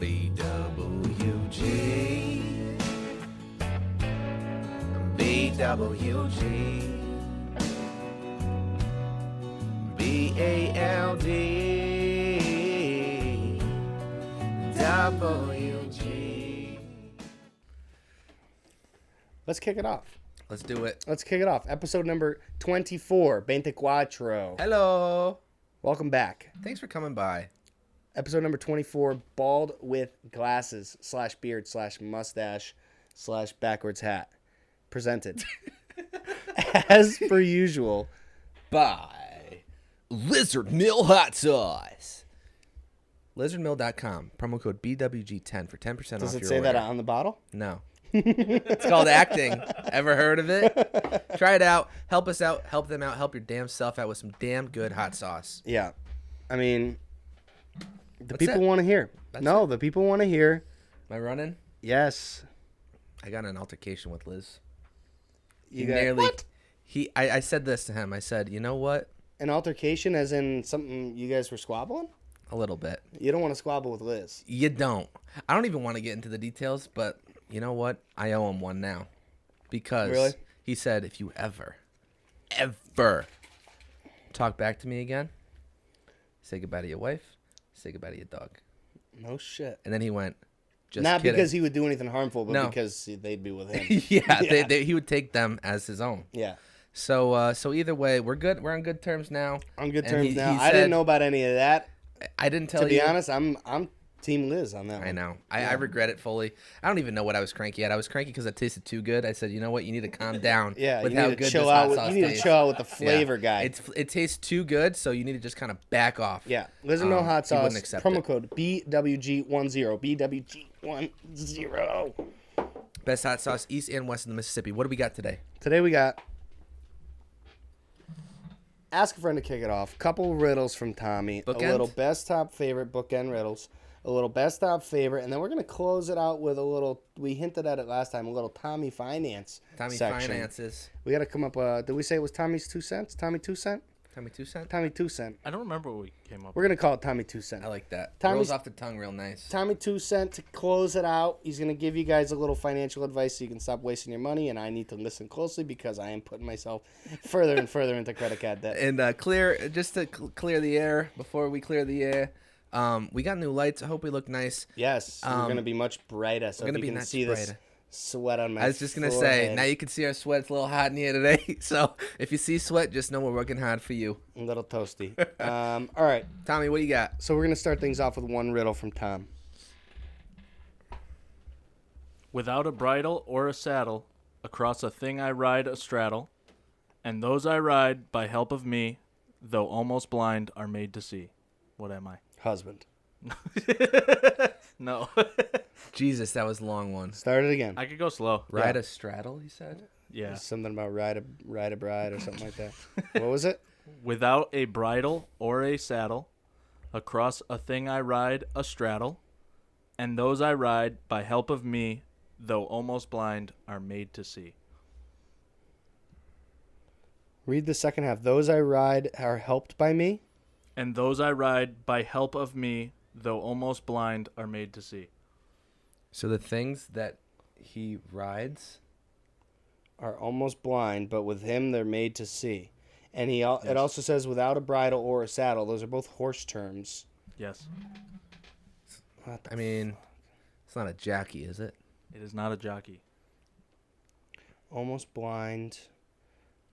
BWG. BWG. BALD. WG. Let's kick it off. Let's do it. Let's kick it off. Episode number 24, 24. Hello. Welcome back. Thanks for coming by. Episode number 24, bald with glasses / beard / mustache / backwards hat. Presented. As per usual. By Lizard Mill Hot Sauce. LizardMill.com. Promo code BWG10 for 10% off your order. Does it say that on the bottle? No. It's called acting. Ever heard of it? Try it out. Help us out. Help them out. Help your damn self out with some damn good hot sauce. Yeah. I mean, the That's people it. want to hear. That's No, it. the people want to hear. Am I running? Yes. I got in an altercation with Liz. You He got nearly. what? I said this to him. I said, you know what? An altercation as in something you guys were squabbling? A little bit. You don't want to squabble with Liz. You don't. I don't even want to get into the details, but you know what? I owe him one now. Because Really? he said, if you ever talk back to me again, say goodbye to your wife, say goodbye to your dog. No shit. And then he went, just Not kidding. because he would do anything harmful, but No. because they'd be with him. yeah, Yeah. he would take them as his own. Yeah. So either way, we're good. We're on good terms now. On good And terms he now. I said- didn't know about any of that. I didn't tell To you. be honest, I'm Team Liz on that one. I know. I regret it fully. I don't even know what I was cranky at. I was cranky because it tasted too good. I said, you know what? You need to calm down. Yeah, with you how need to good chill this out hot with sauce you need to tastes. chill out with the Yeah. flavor guy. It tastes too good, so you need to just kind of back off. Yeah. Lizard No Hot he wouldn't Sauce. accept Promo it. code BWG10. BWG10. Best hot sauce east and west of the Mississippi. What do we got today? Today we got Ask a Friend to kick it off. Couple riddles from Tommy. Bookend? A little best top favorite bookend riddles. A little best top favorite, and then we're gonna close it out with a little. We hinted at it last time. A little Tommy Finance. Tommy section. Finances. We gotta come up. Did we say it was Tommy's 2 cents? Tommy 2 cent? Tommy 2 cent. Tommy 2 cent. I don't remember what we came up We're gonna call it Tommy 2 cent. I like that. Tommy's- Rolls off the tongue real nice. Tommy 2 cent to close it out. He's gonna give you guys a little financial advice so you can stop wasting your money. And I need to listen closely because I am putting myself further and further into credit card debt. And just to clear the air before we clear the air. We got new lights. I hope we look nice. Yes, we're gonna be much brighter. So we're if gonna you be can much see this brighter. sweat on my I was just gonna say, forehead. now you can see our sweat. It's a little hot in here today. So if you see sweat, just know we're working hard for you. A little toasty. All right, Tommy, what do you got? so we're gonna start things off with one riddle from Tom. Without a bridle or a saddle, across a thing I ride a straddle, and those I ride by help of me, though almost blind, are made to see. What am I? Husband. No. Jesus, that was a long one. Start it again. I could go slow. Ride a straddle, he said. Yeah. Something about ride a bride or something like that. What was it? Without a bridle or a saddle, across a thing I ride a straddle, and those I ride by help of me, though almost blind, are made to see. Read the second half. Those I ride are helped by me. And those I ride by help of me, though almost blind, are made to see. So the things that he rides. Are almost blind, but with him they're made to see. And it also says without a bridle or a saddle. Those are both horse terms. Yes. I mean, it's not a jockey, is it? It is not a jockey. Almost blind,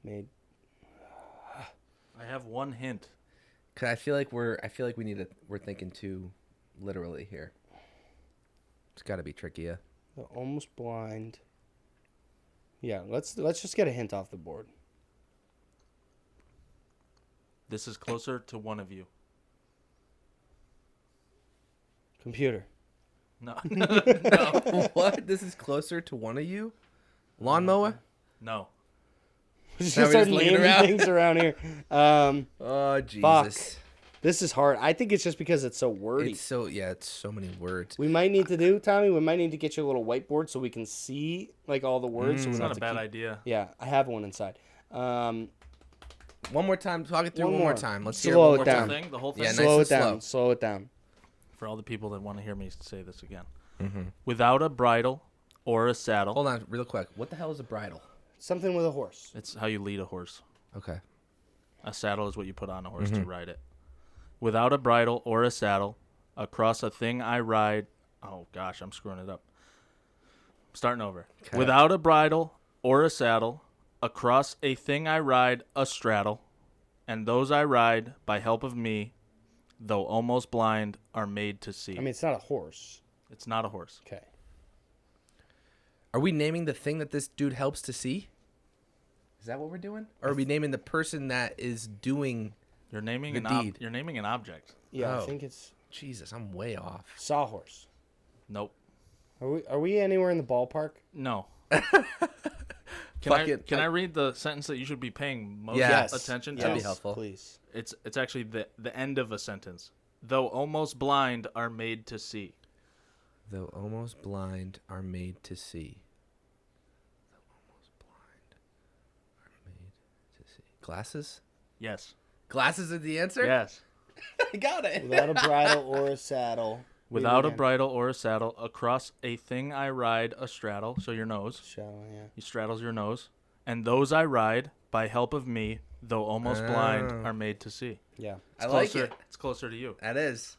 made. I have one hint. 'Cause I feel like we're thinking too literally here. It's got to be trickier. Almost blind. Yeah, let's just get a hint off the board. This is closer to one of you. Computer. No. What? This is closer to one of you? Lawnmower? No. Just Now we're start just looking naming around. things around here. Oh, Jesus. Fuck. This is hard. I think it's just because it's so wordy. It's so many words. We might need to do, Tommy, we might need to get you a little whiteboard so we can see like all the words. So we It's don't not have a to bad keep- idea. Yeah, I have one inside. One more time. Talk it through One one more more. time. Let's Slow hear it one it more down. time. The whole thing? Yeah, nice Slow and it down. slow. Slow it down. for all the people that want to hear me say this again. Mm-hmm. Without a bridle or a saddle. Hold on, real quick. What the hell is a bridle? Something with a horse. It's how you lead a horse. Okay. A saddle is what you put on a horse to ride it. Without a bridle or a saddle, across a thing I ride. Oh, gosh, I'm screwing it up. Starting over. Okay. Without a bridle or a saddle, across a thing I ride a straddle, and those I ride, by help of me, though almost blind, are made to see. I mean, it's not a horse. It's not a horse. Okay. Are we naming the thing that this dude helps to see? Is that what we're doing? Or are we naming the person that is doing You're naming the an deed? you're naming an object. Yeah, Oh. I think it's Jesus, I'm way off. sawhorse. Nope. Are we anywhere in the ballpark? No. Fuck it. Can I read the sentence that you should be paying most Yes. attention to? That'd be helpful. Please. It's actually the end of a sentence. Though almost blind are made to see. Though almost blind are made to see. Though almost blind are made to see. Glasses? Yes. Glasses is the answer? Yes. I got it. Without a bridle or a saddle. Without a again. bridle or a saddle, across a thing I ride a straddle, so your nose. Shadow, yeah. He straddles your nose. And those I ride, by help of me, though almost blind, Oh. are made to see. Yeah. I like Closer, it. It's closer to you. That is.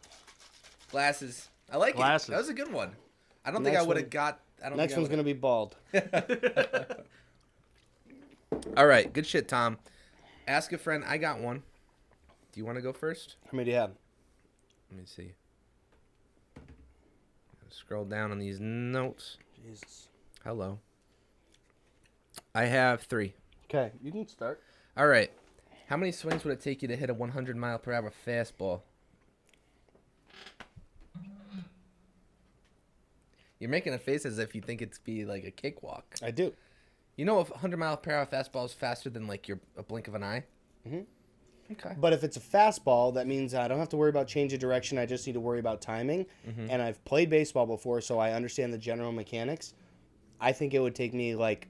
Glasses. I like Glasses. it. That was a good one. I don't think I Next would one- have got. I don't. Next think one's gonna be bald. All right, good shit, Tom. Ask a friend. I got one. Do you want to go first? How many do you have? Let me see. Scroll down on these notes. Jesus. Hello. I have 3. Okay, you can start. All right. How many swings would it take you to hit a 100-mile-per-hour fastball? You're making a face as if you think it's be like a cakewalk. I do. You know, if 100-mile-per-hour fastball is faster than like a blink of an eye. Mhm. Okay. But if it's a fastball, that means I don't have to worry about change of direction. I just need to worry about timing. And I've played baseball before, so I understand the general mechanics. I think it would take me like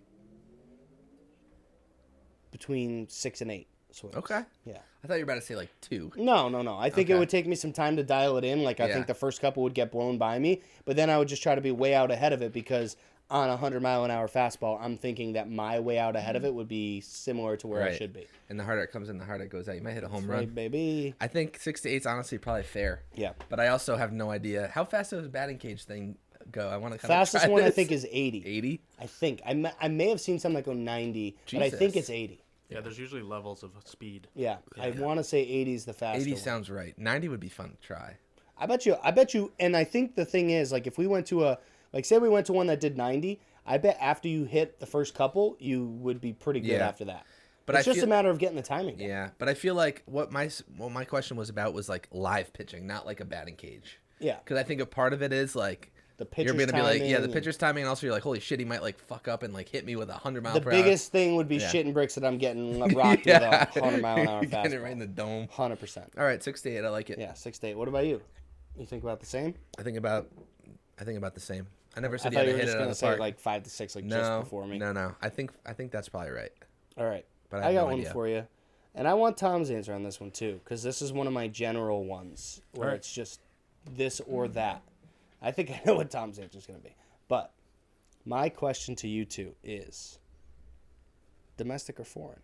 between 6 and 8 swings. Okay. Yeah. I thought you were about to say like 2. No. I think it Okay. would take me some time to dial it in. Like, I Yeah. think the first couple would get blown by me, but then I would just try to be way out ahead of it because on a 100-mile-an-hour fastball, I'm thinking that my way out ahead of it would be similar to where I Right. should be. And the harder it comes in, the harder it goes out. You might hit a home Right, run. baby. I think 6 to 8 is honestly probably fair. Yeah. But I also have no idea. How fast does the batting cage thing go? I want to kind Fastest of one, I think, is 80. 80. I think. I may have seen some that go 90, but I think Jesus. it's 80. Yeah, there's usually levels of speed. Yeah. I want to say 80 is the fastest 80 one. sounds right. 90 would be fun to try. I bet you, and I think the thing is, like, if we went to say we went to one that did 90, I bet after you hit the first couple, you would be pretty good Yeah. after that. But It's I just feel, a matter of getting the timing down. yeah, but I feel like what my question was about was like live pitching, not like a batting cage. Yeah. Because I think a part of it is like The pitcher's you're gonna be like, yeah, the timing pitcher's timing, and also you're like, holy shit, he might like fuck up and like hit me with 100 mile The per hour. biggest thing would be Yeah. shitting bricks that I'm getting rocked Yeah. with a 100-mile-an-hour You're getting it fastball. right in the dome. 100%. All right, 6 to 8, I like it. Yeah, 6 to 8. What about you? You think about the same? I think about the same. I never I said you thought had you to were hit just it out gonna of the say park. like 5 to 6, like no, just before me. No. I think that's probably right. All right. But I have got no one idea. for you. And I want Tom's answer on this one too, because this is one of my general ones where Alright. it's just this or that. I think I know what Tom's answer is going to be. But my question to you two is domestic or foreign?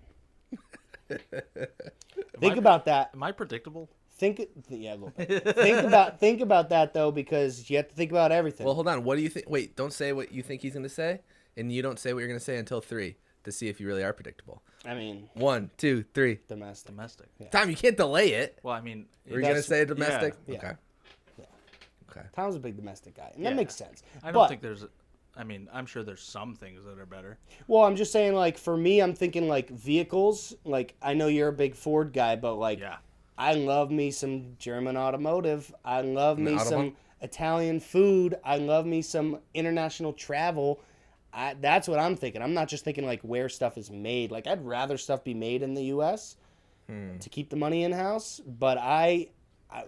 Think about that. Am I predictable? Yeah, a little bit. think about that though, because you have to think about everything. Well, hold on. What do you think? Wait, don't say what you think he's going to say, and you don't say what you're going to say until 3 to see if you really are predictable. I mean, 1, 2, 3. domestic. Domestic. Tom, you can't delay it. Well, I mean, Were you going to That's- say domestic? yeah. Okay. Yeah. Okay. Tom's a big domestic guy, and Yeah. that makes sense. I don't But- think there's. I mean, I'm sure there's some things that are better. Well, I'm just saying, like, for me, I'm thinking, like, vehicles. Like, I know you're a big Ford guy, but, like, Yeah. I love me some German automotive. I love me Autobahn? some Italian food. I love me some international travel. That's what I'm thinking. I'm not just thinking, like, where stuff is made. Like, I'd rather stuff be made in the U.S. To keep the money in-house. But I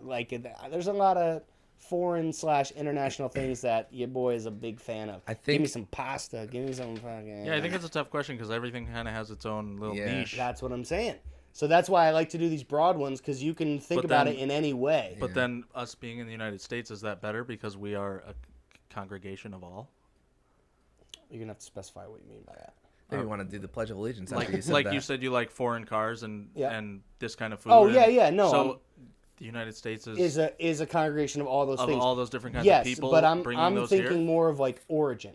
like, there's a lot of foreign/international things that your boy is a big fan of. I Give think- me some pasta. Give me some fucking... Yeah, I think it's a tough question because everything kind of has its own little Yeah. niche. That's what I'm saying. So that's why I like to do these broad ones, because you can think But about then- it in any way. But then us being in the United States, is that better because we are a congregation of all? You're gonna have to specify what you mean by that. Maybe you want to do the Pledge of Allegiance after you Like said like that. you said, you like foreign cars and Yeah. this kind of food. Oh, and- yeah, no, So the United States Is a congregation of all those of things. all those different kinds Yes, of people. but I'm bringing those thinking here. more of like origin.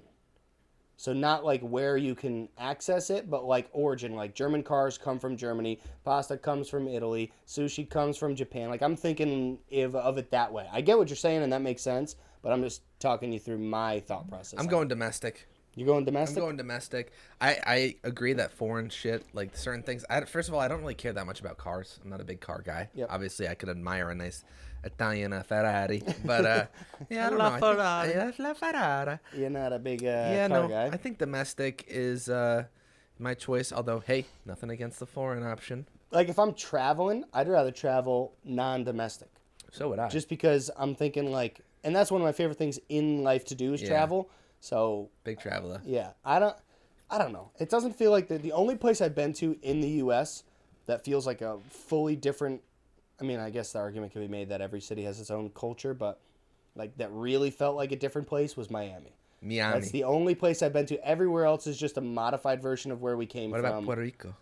So not like where you can access it, but like origin. Like German cars come from Germany, pasta comes from Italy, sushi comes from Japan. Like I'm thinking of it that way. I get what you're saying, and that makes sense. But I'm just talking you through my thought process. I'm going domestic. You're going I'm domestic. going domestic. I agree that foreign shit, like certain things. First of all, I don't really care that much about cars. I'm not a big car guy. Yep. Obviously, I could admire a nice Italian Ferrari, but yeah, I don't La know. Ferrari. Yeah, La Ferrari. You're not a big Yeah, car no. guy. I think domestic is my choice. Although, hey, nothing against the foreign option. Like if I'm traveling, I'd rather travel non-domestic. So would I. Just because I'm thinking like, and that's one of my favorite things in life to do is Yeah. travel. So big traveler. yeah, I don't know. It doesn't feel like the only place I've been to in the U.S. that feels like a fully different. I mean, I guess the argument can be made that every city has its own culture, but like that really felt like a different place was Miami. Miami. That's the only place I've been to. Everywhere else is just a modified version of where we came What from. about Puerto Rico?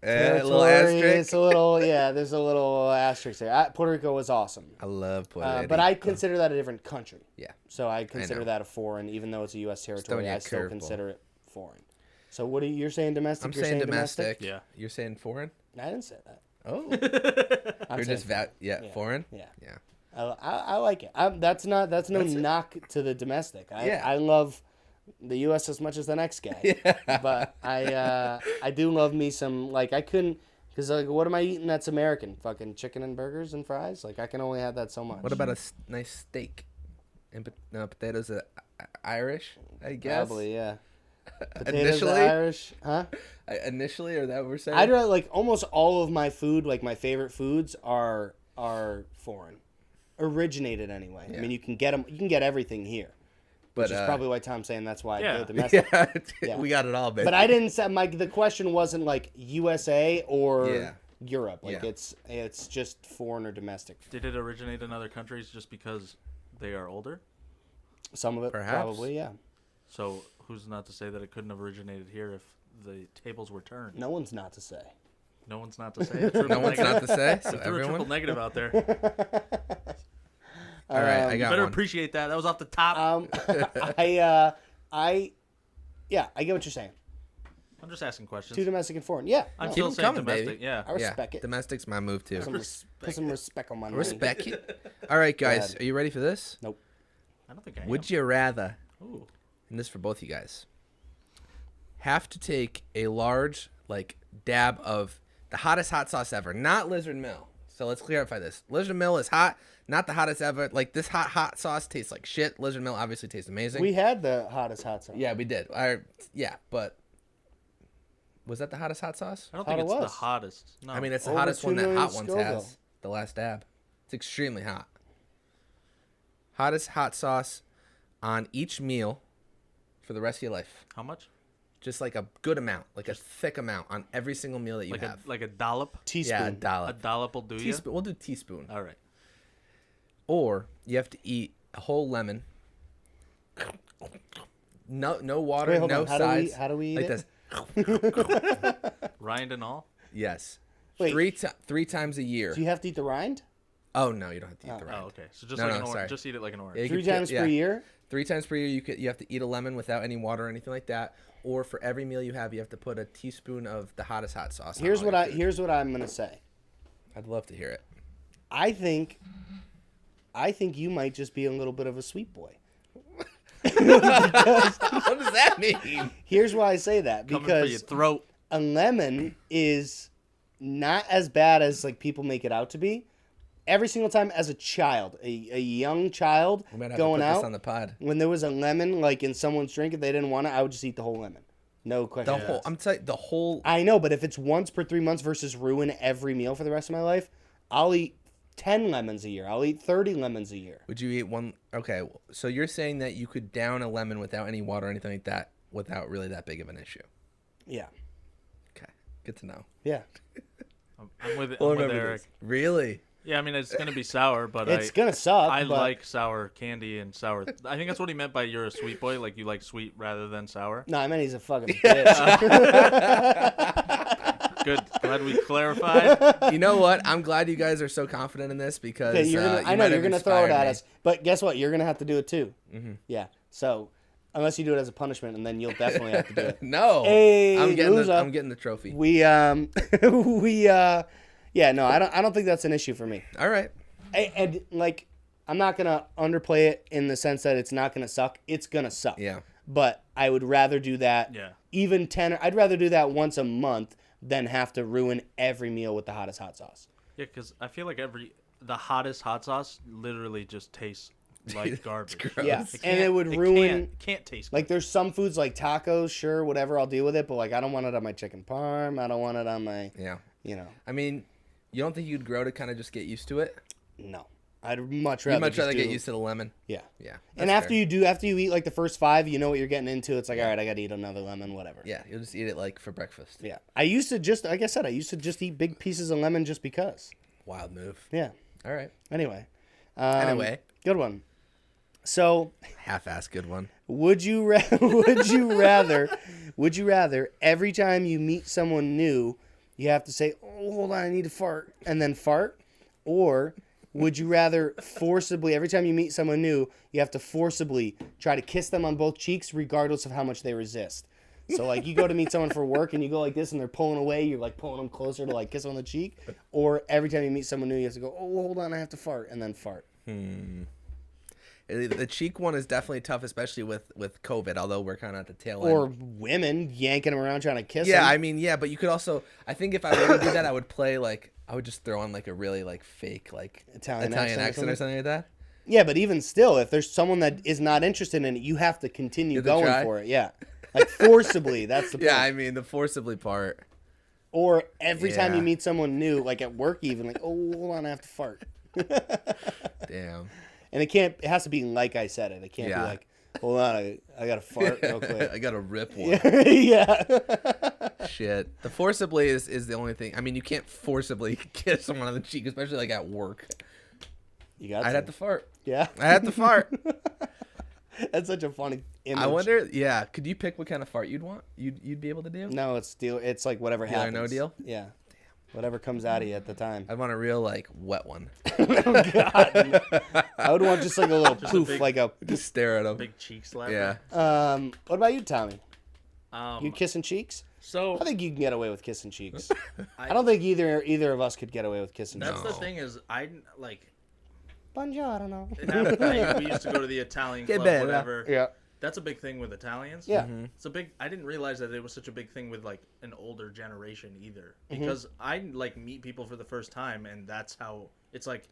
A Territory, little asterisk. it's a little, yeah, there's a little asterisk there. Puerto Rico was awesome. I love Puerto Rico. But I consider that a different country. Yeah. So I consider know. that a foreign, even though it's a U.S. territory. you a I still curveball. consider it foreign. So what are you're saying domestic? I'm You're saying domestic. Yeah. You're saying foreign? I didn't say that. Oh. I'm You're saying just foreign. yeah, foreign? Yeah. Yeah. I like it. That's no knock to the domestic. Yeah. I love the U.S. as much as the next guy. Yeah. But I do love me some, like, I couldn't, because like, what am I eating that's American? Fucking chicken and burgers and fries? Like, I can only have that so much. What about a nice steak? And potatoes are Irish, I guess. Probably, yeah. Potatoes are Initially? Irish, huh? Initially, or that what we're saying? I'd rather, like, almost all of my food, like my favorite foods, are foreign, originated anyway. I Yeah. mean, you can get them. You can get everything here, but which is probably why Tom's saying that's why I Yeah. go domestic. yeah, Yeah. we got it all, baby. But I didn't say the question wasn't like USA or Yeah. Europe. Like Yeah. it's just foreign or domestic. Did it originate in other countries just because they are older? Some of it Perhaps. probably, yeah. So who's not to say that it couldn't have originated here if the tables were turned? No one's not to say. No one's not to say. I threw no a one's negative- not to say. I So threw a everyone. triple negative out there. All right, I You got better one. appreciate that. That was off the top. Yeah, I get what you're saying. I'm just asking questions. Two domestic and foreign. Yeah, I'm no, still them saying coming, domestic. baby. Yeah. I respect it. Domestic's my move too. Put some respect on my name. Respect it. All right, guys, ahead. are you ready for this? Nope. I don't think I am. Would you rather, Ooh. and this is for both you guys, have to take a large like dab of the hottest hot sauce ever, not Lizard Mill. So let's clarify this. Lizard Mill is hot, not the hottest ever. Like this hot sauce tastes like shit. Lizard Mill obviously tastes amazing. We had the hottest hot sauce. Yeah, we did. Yeah, but was that the hottest hot sauce? I don't Thought think it it's was. the hottest. No. I mean, it's the Over hottest 2 one that million Hot Ones Scoville. has. The last dab. It's extremely hot. Hottest hot sauce on each meal for the rest of your life. how much? Just like a good amount, like a thick amount on every single meal that you Like have. a dollop. Teaspoon. Yeah, a A dollop. dollop will do you. Teaspoon. We'll do teaspoon. All right. Or you have to eat a whole lemon. No water, Wait, hold no on. sides. How do we eat like it? this. Rind and all. Yes. Wait. Three times a year. Do you have to eat the rind? Oh no, you don't have to eat the rind. Oh, okay. So just No, like no, an orange. sorry. Just eat it like an orange. Yeah, you 3 could put- times yeah. per year? 3 times per year, you have to eat a lemon without any water or anything like that. Or for every meal you have to put a teaspoon of the hottest hot sauce. on Here's all what your food. here's what I'm gonna say. I'd love to hear it. I think you might just be a little bit of a sweet boy. What does that mean? Here's why I say that, Coming for your because throat. a lemon is not as bad as like people make it out to be. Every single time as a child, a young child We might have going to put out, this on the pod. when there was a lemon like in someone's drink, if they didn't want it, I would just eat the whole lemon. No question. The whole. I'm telling you, the whole. I know, but if it's once per 3 months versus ruin every meal for the rest of my life, I'll eat 10 lemons a year. I'll eat 30 lemons a year. Would you eat one? Okay, so you're saying that you could down a lemon without any water or anything like that, without really that big of an issue. Yeah. Okay. Good to know. Yeah. I'm with We'll I'm with remember Eric. this. Really? Yeah, I mean it's gonna be sour, but It's gonna suck. I but like sour candy and sour. I think that's what he meant by you're a sweet boy. Like you like sweet rather than sour. No, I meant he's a fucking bitch. Good. Glad we clarified. You know what? I'm glad you guys are so confident in this because Okay, I know you're gonna throw it at us, but guess what? You're gonna have to do it too. Mm-hmm. Yeah. So, unless you do it as a punishment, and then you'll definitely have to do it. No, Hey, I'm loser. getting the trophy. Yeah, no, I don't think that's an issue for me. All right. And like, I'm not gonna underplay it in the sense that it's not gonna suck. It's gonna suck. Yeah. But I would rather do that. Yeah. Even 10. I'd rather do that once a month than have to ruin every meal with the hottest hot sauce. Yeah, because I feel like the hottest hot sauce literally just tastes like garbage. gross. Yeah, It and it can't- would ruin. Can't taste Like, good. there's some foods like tacos, sure, whatever, I'll deal with it. But like, I don't want it on my chicken parm. I don't want it on my, Yeah. I mean, you don't think you'd grow to kind of just get used to it? no. I'd much rather. You'd much just rather get do- used to the lemon. Yeah. Yeah. And that's after fair. you eat like the first 5, you know what you're getting into. It's like, all right, I got to eat another lemon, whatever. Yeah, you'll just eat it like for breakfast. Yeah. I used to just, like I said, eat big pieces of lemon just because. Wild move. Yeah. All right. Anyway. Anyway. Good one. So, Half-ass good one. would you rather every time you meet someone new, you have to say, "Oh, hold on, I need to fart," and then fart? Or would you rather forcibly, every time you meet someone new, you have to forcibly try to kiss them on both cheeks regardless of how much they resist? So, like, you go to meet someone for work and you go like this and they're pulling away, you're like pulling them closer to like kiss on the cheek. Or every time you meet someone new, you have to go, "Oh, hold on, I have to fart," and then fart. The cheek one is definitely tough, especially with COVID, although we're kind of at the tail end. Or women yanking them around trying to kiss Yeah, them. I mean, yeah, but you could also, I think if I were to do that, I would just throw on like a really like fake like Italian accent accent or something like that. Yeah, but even still, if there's someone that is not interested in it, you have to continue You have to going try? for it. Yeah. Like forcibly, that's the point. Yeah, I mean the forcibly part. Or every time you Yeah. meet someone new, like at work even, like, "Oh, hold on, I have to fart." Damn. And it has to be like I said it. It can't be Yeah. like, "Hold on, I got to fart real quick." I got to rip one. Yeah. Shit. The forcibly is the only thing. I mean, you can't forcibly kiss someone on the cheek, especially like at work. You got I'd have to fart. Yeah. I had to fart. That's such a funny image. I wonder. Yeah, could you pick what kind of fart you'd want? You'd be able to do? No, it's like whatever Deal or happens. no deal? Yeah. Whatever comes out of you at the time. I'd want a real like wet one. I would want just like a little poof, big- like a. Just stare at them. Big cheek slap. Yeah. What about you, Tommy? Um, You kissing cheeks? so I think you can get away with kissing cheeks. I don't think either of us could get away with kissing that's cheeks. the thing is I like. Buongiorno. We used to go to the Italian Che club, bella. whatever. Yeah. That's a big thing with Italians. Yeah. It's a big. I didn't realize that it was such a big thing with like an older generation either, Mm-hmm. because I like meet people for the first time, and that's how it's like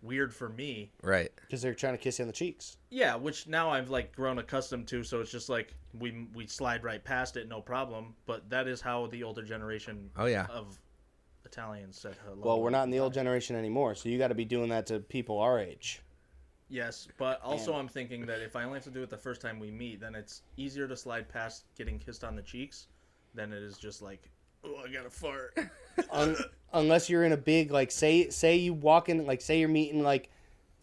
weird for me. Right. Because they're trying to kiss you on the cheeks. Yeah, which now I've like grown accustomed to, so it's just like we slide right past it, no problem. But that is how the older generation Oh yeah. of Italians said hello. Well, we're not in the old generation anymore, so you got to be doing that to people our age. Yes, but also I'm thinking that if I only have to do it the first time we meet, then it's easier to slide past getting kissed on the cheeks than it is just like, oh, I gotta fart. Unless you're in a big, like, say you walk in, like, say you're meeting, like,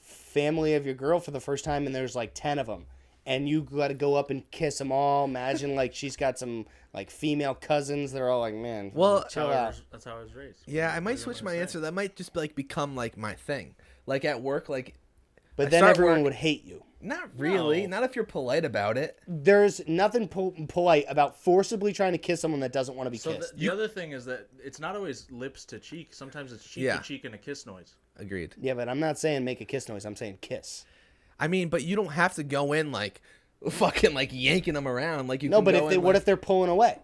family of your girl for the first time and there's, like, 10 of them. And you got to go up and kiss them all. Imagine, like, she's got some, like, female cousins. They're all like, man, Well, chill out. That's how I was raised. Yeah, I What might do you switch want my me to answer. say? That might just like become like my thing. Like at work, like But I then start everyone work- would hate you. not really. No. Not if you're polite about it. There's nothing polite about forcibly trying to kiss someone that doesn't want to be So kissed. the other thing is that it's not always lips to cheek. Sometimes it's cheek Yeah. to cheek and a kiss noise. Agreed. Yeah, but I'm not saying make a kiss noise. I'm saying kiss. I mean, but you don't have to go in like fucking like yanking them around like you. No, can but go if they in, what like- if they're pulling away?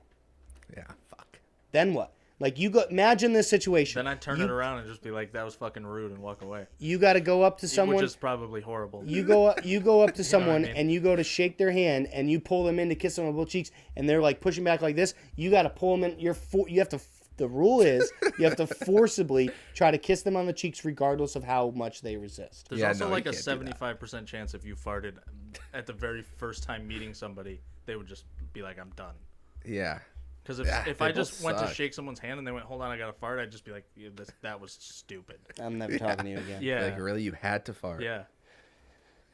Yeah, fuck. Then what? Like you go. Imagine this situation. Then I turn it around and just be like, "That was fucking rude," and walk away. You got to go up to someone. Which is probably horrible. You go up to someone mean? and you go to shake their hand and you pull them in to kiss them on both cheeks and they're like pushing back like this. You got to pull them in. You have to. The rule is you have to forcibly try to kiss them on the cheeks regardless of how much they resist. There's Yeah, also no, like you a can't do that. 75% chance if you farted at the very first time meeting somebody, they would just be like, "I'm done." Yeah. Because Yeah, if they I just both went to suck. shake someone's hand and they went, hold on, I got to fart, I'd just be like, yeah, that was stupid. I'm never talking to you again. Yeah. Like, really? You had to fart? Yeah.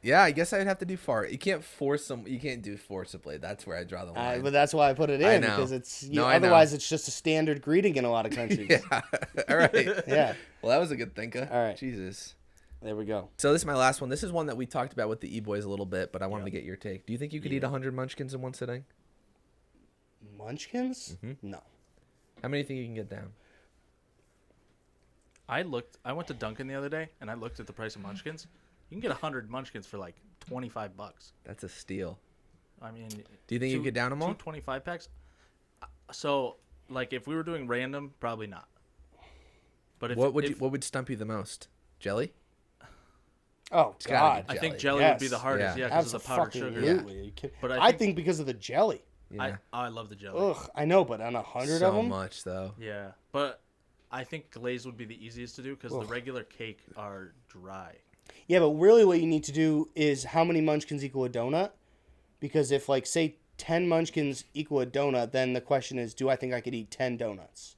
Yeah, I guess I'd have to do fart. You can't force them. You can't do forcibly. That's where I draw the line. But that's why I put it I in, know. because it's No, I know. otherwise it's just a standard greeting in a lot of countries. Yeah. All right. Yeah. Well, that was a good thinker. All right. Jesus. There we go. So this is my last one. This is one that we talked about with the E-boys a little bit, but I wanted Yeah. to get your take. Do you think you could eat 100 munchkins in one sitting? Munchkins? Mm-hmm. No. How many do you think you can get down? I went to Dunkin' the other day and I looked at the price of Munchkins. You can get 100 Munchkins for like $25. That's a steal. I mean, Do you think you could down them all? 25 packs. So, like, if we were doing random, probably not. But if What would stump you the most? Jelly? Oh, gotta God. be I think jelly. jelly would be the Yes. hardest, Yeah. yeah, because of the powdered sugar. Absolutely. Are you kidding? But I think because of the jelly. Yeah. I love the jelly. Ugh, I know, but on 100 so of them? much though. Yeah, but I think glazed would be the easiest to do because the Ugh. regular cake are dry. Yeah, but really what you need to do is how many munchkins equal a donut? Because if, like, say 10 munchkins equal a donut, then the question is, do I think I could eat 10 donuts?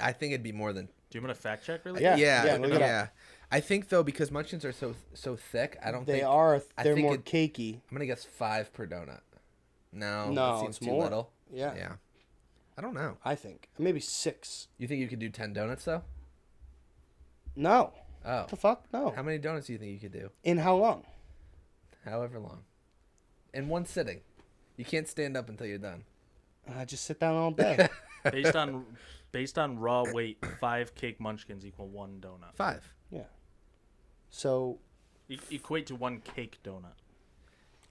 I think it'd be more than. Do you want to fact check really? Yeah. Yeah, look it up. yeah. I think though because munchkins are so thick, I don't They think are, I they're think more it- cakey. I'm gonna guess 5 per donut. No, No, that seems it's too more. little. Yeah, Yeah. I don't know. I think. Maybe 6. You think you could do 10 donuts though? No. Oh. What the fuck? No. How many donuts do you think you could do? In how long? However long. In one sitting. You can't stand up until you're done. Just sit down all day. Based on raw weight, 5 cake Munchkins equal 1 donut. 5. So Equate to 1 cake donut.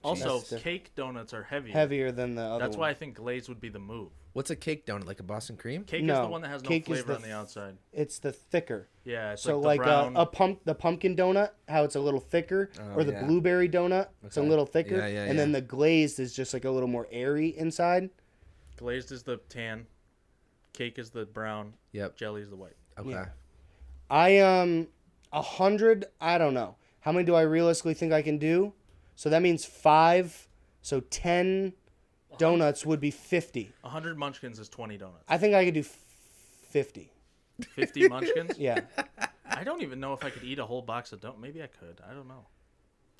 Also, Jesus. cake donuts are heavier. heavier than the other That's why I one. think glazed would be the move. What's a cake donut? Like a Boston cream? Cake is No, the one that has no cake is flavor the on the outside. It's the thicker. Yeah, it's So like the brown. the pumpkin donut, how it's a little thicker, Oh, or the yeah. blueberry donut, it's a Okay. little thicker, Yeah, yeah, and then yeah. the glazed is just like a little more airy inside. Glazed is the tan. Cake is the brown. Yep. Jelly is the white. Okay. Yeah. I 100. I don't know. How many do I realistically think I can do? So that means 5. So 10 donuts would be 50. 100 Munchkins is 20 donuts. I think I could do 50. 50 Munchkins? Yeah. I don't even know if I could eat a whole box of donuts. Maybe I could. I don't know.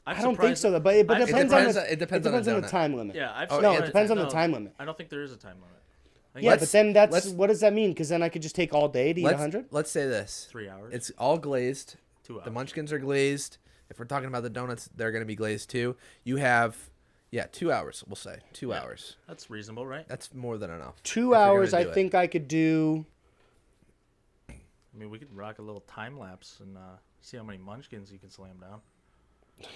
I don't think so, though. But it I've depends surprised- on the, it depends on the on the donut. time limit. Yeah, I've Oh, No, surprised- it depends on the no, time limit. I don't think there is a time limit. I think Yeah, Let's- but then that's let's- what does that mean? Because then I could just take all day to eat 100. Let's say this. 3 hours. It's all glazed. 2 hours. The munchkins are glazed. If we're talking about the donuts, they're going to be glazed too. You have, 2 hours, we'll say. 2 Yeah. hours. That's reasonable, right? That's more than enough. 2 if you're hours, gonna I do it. think I could do. I mean, we could rock a little time lapse and see how many Munchkins you can slam down.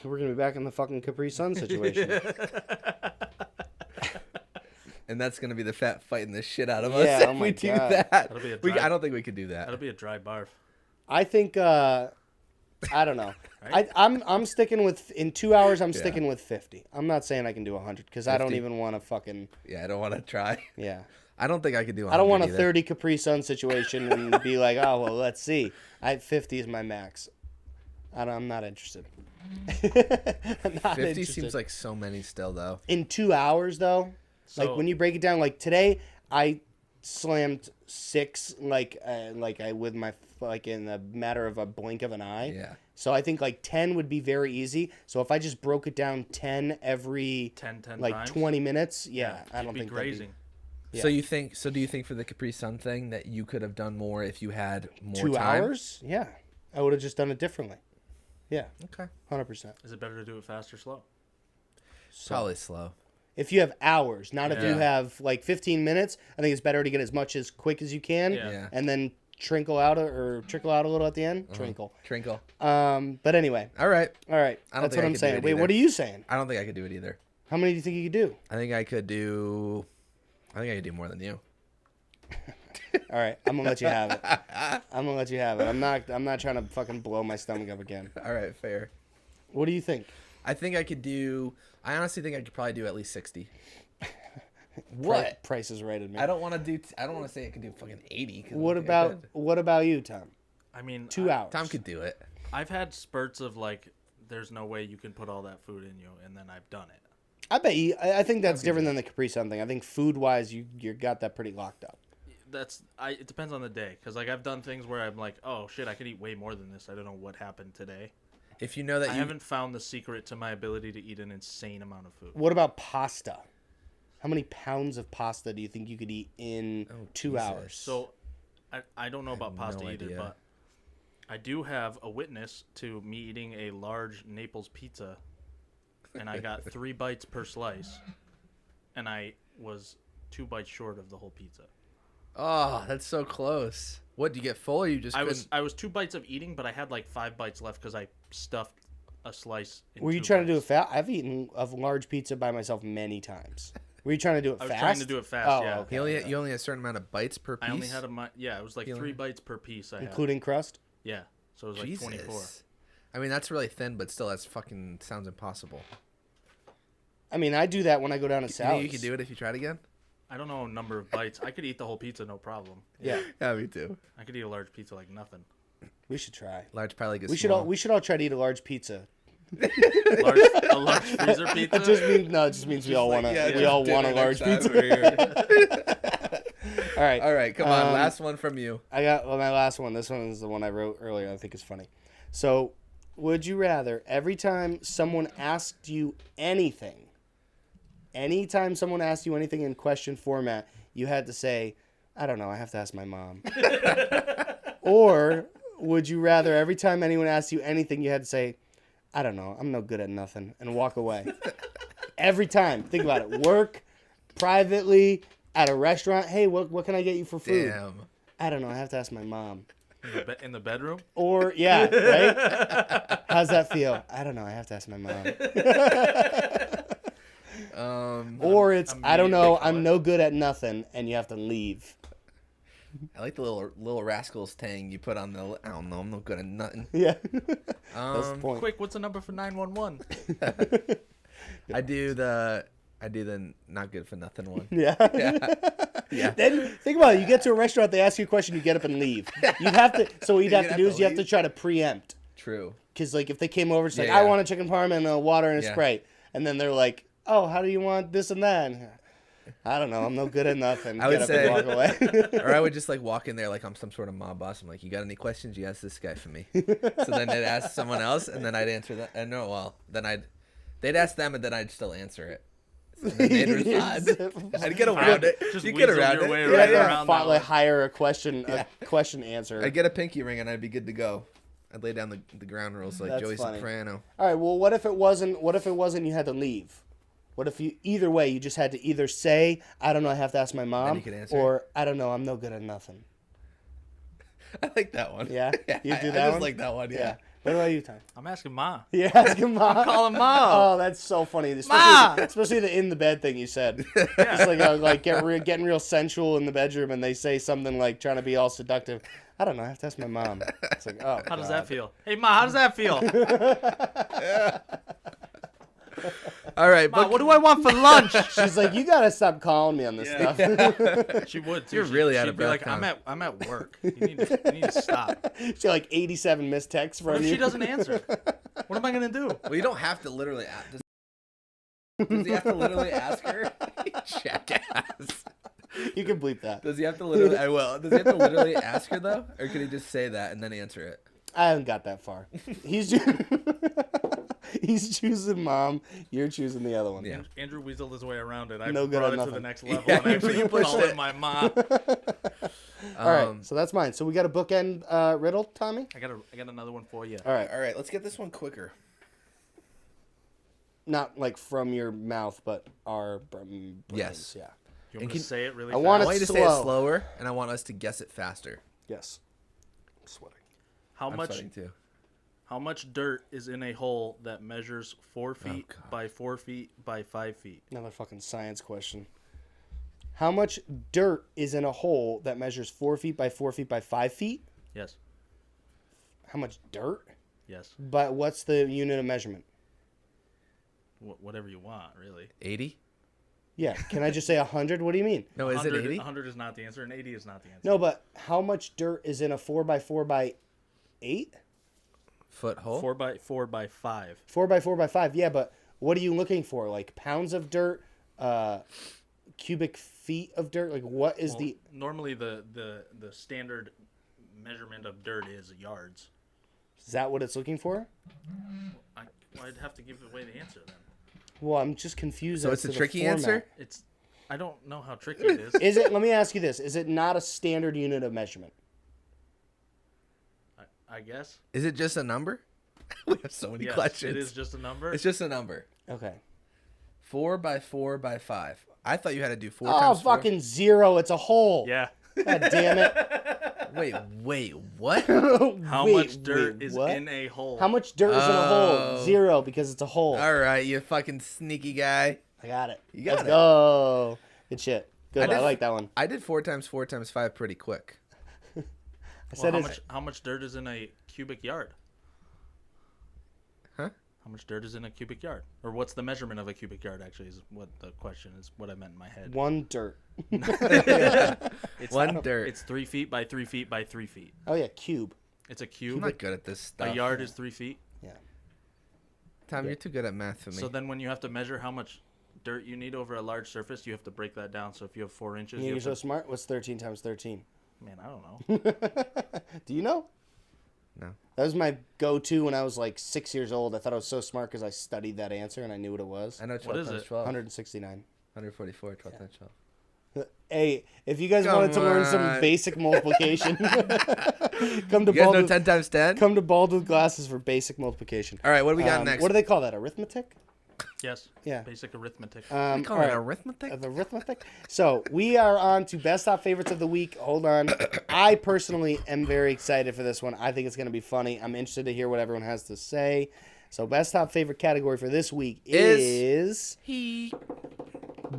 We're gonna be back in the fucking Capri Sun situation. And that's going to be the fat fighting the shit out of Yeah, us if oh my we do God. that. That'll be a dry- I don't think we could do that. That'll be a dry barf. I think. I don't know. Right? I'm sticking with in 2 hours. I'm Yeah. sticking with 50. I'm not saying I can do 100 because I don't 50. even want to fucking Yeah, I don't want to try. yeah. I don't think I could do 100 I don't want a either. 30 Capri Sun situation and be like, oh well, let's see. 50 is my max. I'm not interested. I'm not 50 interested. seems like so many still, though. In 2 hours though. Like So- when you break it down, like today, I slammed 6 like I with my like in a matter of a blink of an eye. Yeah. So I think like 10 would be very easy. So if I just broke it down 10 every 10 like times? 20 minutes, yeah, I it'd don't be think grazing. Yeah. So do you think for the Capri Sun thing that you could have done more if you had more 2 time? hours. Yeah, I would have just done it differently. Yeah, Okay. 100%. Is it better to do it fast or slow? So Probably slow. if you have hours, not if you Yeah. have like 15 minutes, I think it's better to get as much as quick as you can, Yeah. Yeah. and then trickle out or trickle out a little at the end. Uh-huh. Trinkle. Trinkle. But anyway, All right. all right. I don't That's think what I I'm could do saying. it Wait, either. what are you saying? I don't think I could do it either. How many do you think you could do? I think I could do more than you. All right, I'm gonna let you have it. I'm gonna let you have it. I'm not trying to fucking blow my stomach up again. All right, fair. What do you think? I honestly think I could probably do at least 60. Price is right at me. I don't want to say I could do fucking 80. 'cause I What don't think I about could. what about you, Tom? I mean, 2 hours. Tom could do it. I've had spurts of like, there's no way you can put all that food in you, and then I've done it. I bet you. I think that's different than the Capri Sun thing. I think food wise, you got that pretty locked up. It depends on the day, because like I've done things where I'm like, oh shit, I could eat way more than this. I don't know what happened today. If you know that I haven't found the secret to my ability to eat an insane amount of food. What about pasta? How many pounds of pasta do you think you could eat in 2 hours? So, I don't know about pasta no either, idea. but I do have a witness to me eating a large Naples pizza, and I got 3 bites per slice, and I was 2 bites short of the whole pizza. Oh, that's so close. What, do you get full or you just I was 2 bites of eating, but I had like 5 bites left because I stuffed a slice in Were you 2 trying to do it bites. fast? I've eaten a large pizza by myself many times. Were you trying to do it fast? I was trying to do it fast, Oh, yeah. okay. You only had a certain amount of bites per piece? I only had it was like 3 bites per piece I had. Including crust? Yeah, so it was like Jesus. 24. I mean, that's really thin, but still, that's fucking sounds impossible. I mean, I do that when I go down to You think salads. you can do it if you tried again? I don't know a number of bites. I could eat the whole pizza, no problem. Yeah, Yeah, me too. I could eat a large pizza like nothing. we should try. Large probably gets We should all try to eat a large pizza. A large freezer pizza? It just means we all want a large pizza. All right. All right, come on. Last one from you. I got my last one. This one is the one I wrote earlier. I think it's funny. So, would you rather every time someone asked you anything, anytime someone asked you anything in question format, you had to say, I don't know, I have to ask my mom. Or would you rather every time anyone asked you anything, you had to say, I don't know, I'm no good at nothing, and walk away? Every time. Think about it. Work, privately, at a restaurant. Hey, what can I get you for food? Damn. I don't know, I have to ask my mom. In the bedroom? Or, yeah, right? How's that feel? I don't know, I have to ask my mom. Or it's, I don't know, I'm no good at nothing, and you have to leave. I like the little rascals tang you put on the. I don't know. I'm no good at nothing. Yeah. That's the point. Quick, what's the number for 911? I do the not good for nothing one. Yeah. Yeah. Then think about it. You get to a restaurant, they ask you a question, you get up and leave. You'd have to. So what you'd have to do is you have to try to preempt. True. Because like if they came over, it's like Yeah. I want a chicken parm and a water and a Yeah. Sprite, and then they're like, oh, how do you want this and that? And, I don't know. I'm no good at nothing. I would Get up say- and walk away. Or I would just like walk in there like I'm some sort of mob boss. I'm like, you got any questions? You ask this guy for me. So then they'd ask someone else, and then I'd answer that. And no, well, then they'd ask them, and then I'd still answer it. So then they'd respond. I'd get around it. Just You get weasel around your it. way You right have to around that one. hire a question answer. I'd get a pinky ring, and I'd be good to go. I'd lay down the ground rules like That's Joey funny. Soprano. All right. Well, what if it wasn't? What if it wasn't? You had to leave. What if either way you just had to either say, I don't know, I have to ask my mom, you could answer or I don't know, I'm no good at nothing. I like that one. Yeah? You do I that just one? like that one. Yeah. What about you, Tom? I'm asking Ma. You're asking mom. Calling Ma. Oh, that's so funny. Especially the in the bed thing you said. It's like getting real sensual in the bedroom, and they say something like trying to be all seductive. I don't know. I have to ask my mom. It's like, oh, How does that feel? Hey, Ma, how does that feel? All right, Ma, but what do I want for lunch? She's like, you gotta stop calling me on this stuff. She would, too. You're really out She'd of be breath, like, Tom. I'm at work. You need to stop. She like 87 missed texts What from if you. she doesn't answer? What am I going to do? well, you don't have to literally ask. Does he have to literally ask her? Jackass. You can bleep that. Does he have to literally? I will. Does he have to literally ask her though, or can he just say that and then answer it? I haven't got that far. He's he's choosing mom. You're choosing the other one. Yeah. Andrew weaseled his way around it. I No good brought at it to the nothing. next level. Yeah, and actually you pushed calling it. my mom. All right. So that's mine. So we got a bookend riddle, Tommy. I got another one for you. All right. All right, let's get this one quicker. Not like from your mouth, but our brains. Yes. Yeah. You And want me to say it really I fast? want I it want you to say it slow. slower, and I want us to guess it faster. Yes. I'm sweating. How I'm much sweating too. How much dirt is in a hole that measures 4 feet God. by 4 feet by 5 feet? Another fucking science question. How much dirt is in a hole that measures 4 feet by 4 feet by 5 feet? Yes. How much dirt? Yes. But what's the unit of measurement? Whatever you want, really. 80? Yeah. Can I just say 100? What do you mean? No, is it 100 80? 100 is not the answer, and 80 is not the answer. No, but how much dirt is in a 4 by 4 by 8? Foot hole? 4 by 4 by 5. 4 by 4 by 5. Yeah, but what are you looking for? Like pounds of dirt, cubic feet of dirt? Like what is the... Normally the standard measurement of dirt is yards. Is that what it's looking for? I'd have to give away the answer then. Well, I'm just confused. So as it's a to the tricky format. answer? I don't know how tricky it is. Is it? Let me ask you this: is it not a standard unit of measurement? I guess. Is it just a number? We have so many Yes, questions. it is just a number. It's just a number. Okay. 4 by 4 by 5. I thought you had to do 4 Oh, times 4. fucking 0! It's a hole. Yeah. God damn it! Wait, what? How much dirt is in a hole? How much dirt is in a hole? 0 because it's a hole. All right, you fucking sneaky guy. I got it. You got Let's it. go. Good shit. Good. I like that one. I did 4 times 4 times 5 pretty quick. I said how much dirt is in a cubic yard? Huh? How much dirt is in a cubic yard? Or what's the measurement of a cubic yard, actually, is what the question is, what I meant in my head. one dirt. It's, One dirt. It's 3 feet by 3 feet by 3 feet. Oh yeah, cube. It's a I'm cube. not good at this stuff. A yard is 3 feet. Yeah. Tom, you're too good at math for me. So then when you have to measure how much dirt you need over a large surface, you have to break that down. So if you have 4 inches, You're have so to... smart. What's 13 times 13? Man, I don't know. Do you know? No. That was my go-to when I was like 6 years old. I thought I was so smart because I studied that answer and I knew what it was. I know 12 What is times it? 12. 169. 144, 12 times 12. Hey, if you guys Come wanted to learn some on. basic multiplication, come to You guys know Bald 10 times 10? come to Bald with Glasses for basic multiplication. All right, what do we got next? What do they call that? Arithmetic? Yes. Yeah. Basic arithmetic. We All call right. it arithmetic? The arithmetic. So we are on to best top favorites of the week. Hold on. I personally am very excited for this one. I think it's going to be funny. I'm interested to hear what everyone has to say. So best top favorite category for this week is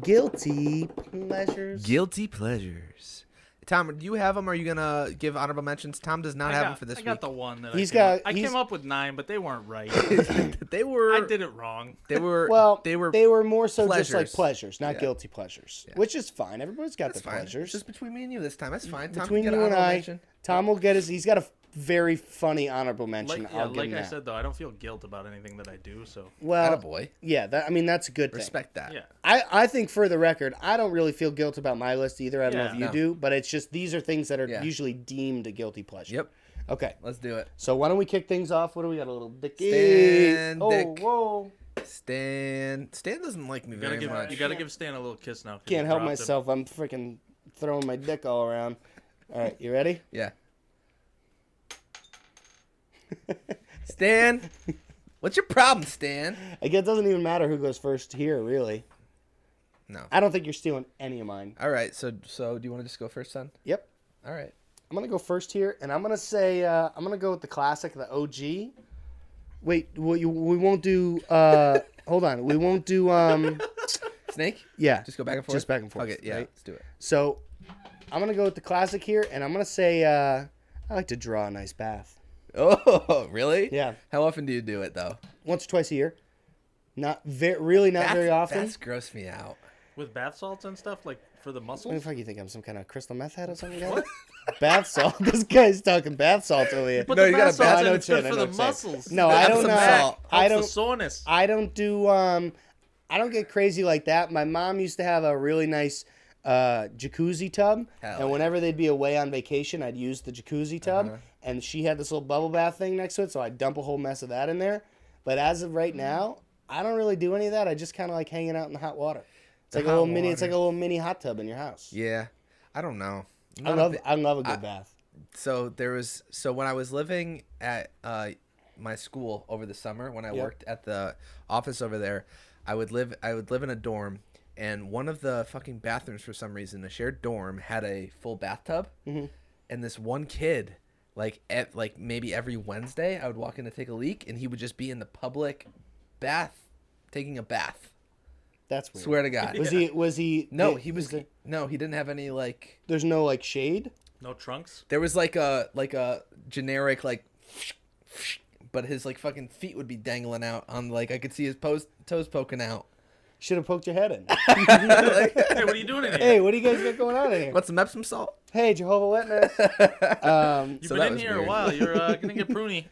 guilty pleasures. Guilty pleasures. Tom, do you have them? Or are you going to give honorable mentions? Tom does not have them for this I week. got the one that He's I came got- up, I he's- came up with 9, but they weren't right. They were... I did it wrong. They were... Well, they were more so just like pleasures. pleasures, not Yeah. guilty pleasures, which is fine. Everybody's got That's their fine. pleasures. It's just between me and you this time. That's fine. Tom Between can get you an and honorable I, mention. Tom will get his. He's got a very funny honorable mention. Like, I'll give him I that. said, though, I don't feel guilt about anything that I do, so... Well, Attaboy. yeah, I mean that's a good thing. Respect that. Yeah. I think for the record, I don't really feel guilt about my list either. I don't know Yeah. if you No. do, but it's just these are things that are Yeah. usually deemed a guilty pleasure. Yep. Okay. Let's do it. So why don't we kick things off? What do we got? A little Dicky. Stan Oh, Dick. whoa. Stan doesn't like me You gotta, very much. you gotta give Stan a little kiss now. 'cause Can't you help dropped him. myself. I'm freaking throwing my dick all around. All right, you ready? Yeah. Stan, what's your problem, Stan? I guess it doesn't even matter who goes first here, really. No. I don't think you're stealing any of mine. All right. So do you want to just go first, son? Yep. All right. I'm gonna go first here, and I'm gonna say I'm gonna go with the classic, the OG. Wait, we won't do. Hold on, we won't do. Snake? Yeah, Just go back and forth? Just back and forth. Okay, yeah, right? let's do it. So I'm gonna go with the classic here, and I'm gonna say I like to draw a nice bath. Oh, really? Yeah, How often do you do it, though? once or twice a year. Not very often. That's gross me out. With bath salts and stuff, like, for the What the muscles? fuck you think I'm some kind of crystal meth head or something? Guys? Bath salt. This guy's talking bath salts over here. Put No, the you got bath a bath- salts I in, know it's what you're good for saying, I the know what you're saying. muscles. No, I Have don't. some salt. I Helps don't. the soreness. I don't do. I don't get crazy like that. My mom used to have a really nice jacuzzi tub, Hell and yeah. whenever they'd be away on vacation, I'd use the jacuzzi tub, and she had this little bubble bath thing next to it, so I'd dump a whole mess of that in there. But as of right now, I don't really do any of that. I just kind of like hanging out in the hot water. It's like a little mini. It's like a little mini hot tub in your house. Yeah. I don't know. I love a good bath. So when I was living at my school over the summer, when I worked at the office over there, I would live in a dorm, and one of the fucking bathrooms, for some reason, a shared dorm, had a full bathtub. Mm-hmm. And this one kid, maybe every Wednesday, I would walk in to take a leak, and he would just be in the public bath taking a bath. That's weird. Swear to God. Was he? No, did- he was. there- No, he didn't have any like. There's no like shade. No trunks? There was like a generic but his like fucking feet would be dangling out on I could see his toes poking out. Should have poked your head in. Hey, what are you doing in here? Hey, what do you guys got going on in here? Want some Epsom salt? Hey, Jehovah Witness. You've So been that in was here weird. a while. You're gonna get pruny.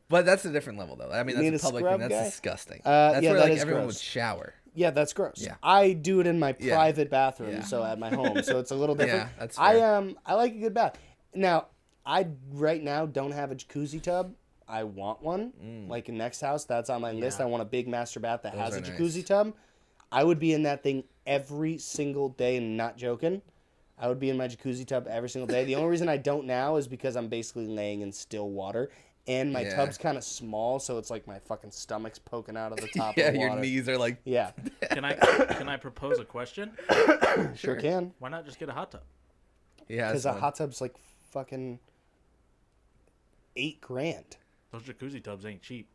But that's a different level, though. I mean, need that's a a public thing. scrub That's guy? disgusting. Yeah, That's where that like is everyone gross. would shower. Yeah, that's gross. Yeah. I do it in my Yeah. private bathroom, Yeah. so at my home, so it's a little different. Yeah, that's fair. I like a good bath. Now, I right now don't have a jacuzzi tub. I want one. Like in next house, that's on my list. I want a big master bath that has a are jacuzzi nice. tub. I would be in that thing every single day, and not joking. I would be in my jacuzzi tub every single day. The only reason I don't now is because I'm basically laying in still water. And my Yeah. tub's kind of small, so it's like my fucking stomach's poking out of the top Yeah, of the your water. knees are like. Yeah, Can I propose a question? sure can. Why not just get a hot tub? Yeah, Because that's a fun. hot tub's like fucking $8,000. Those jacuzzi tubs ain't cheap.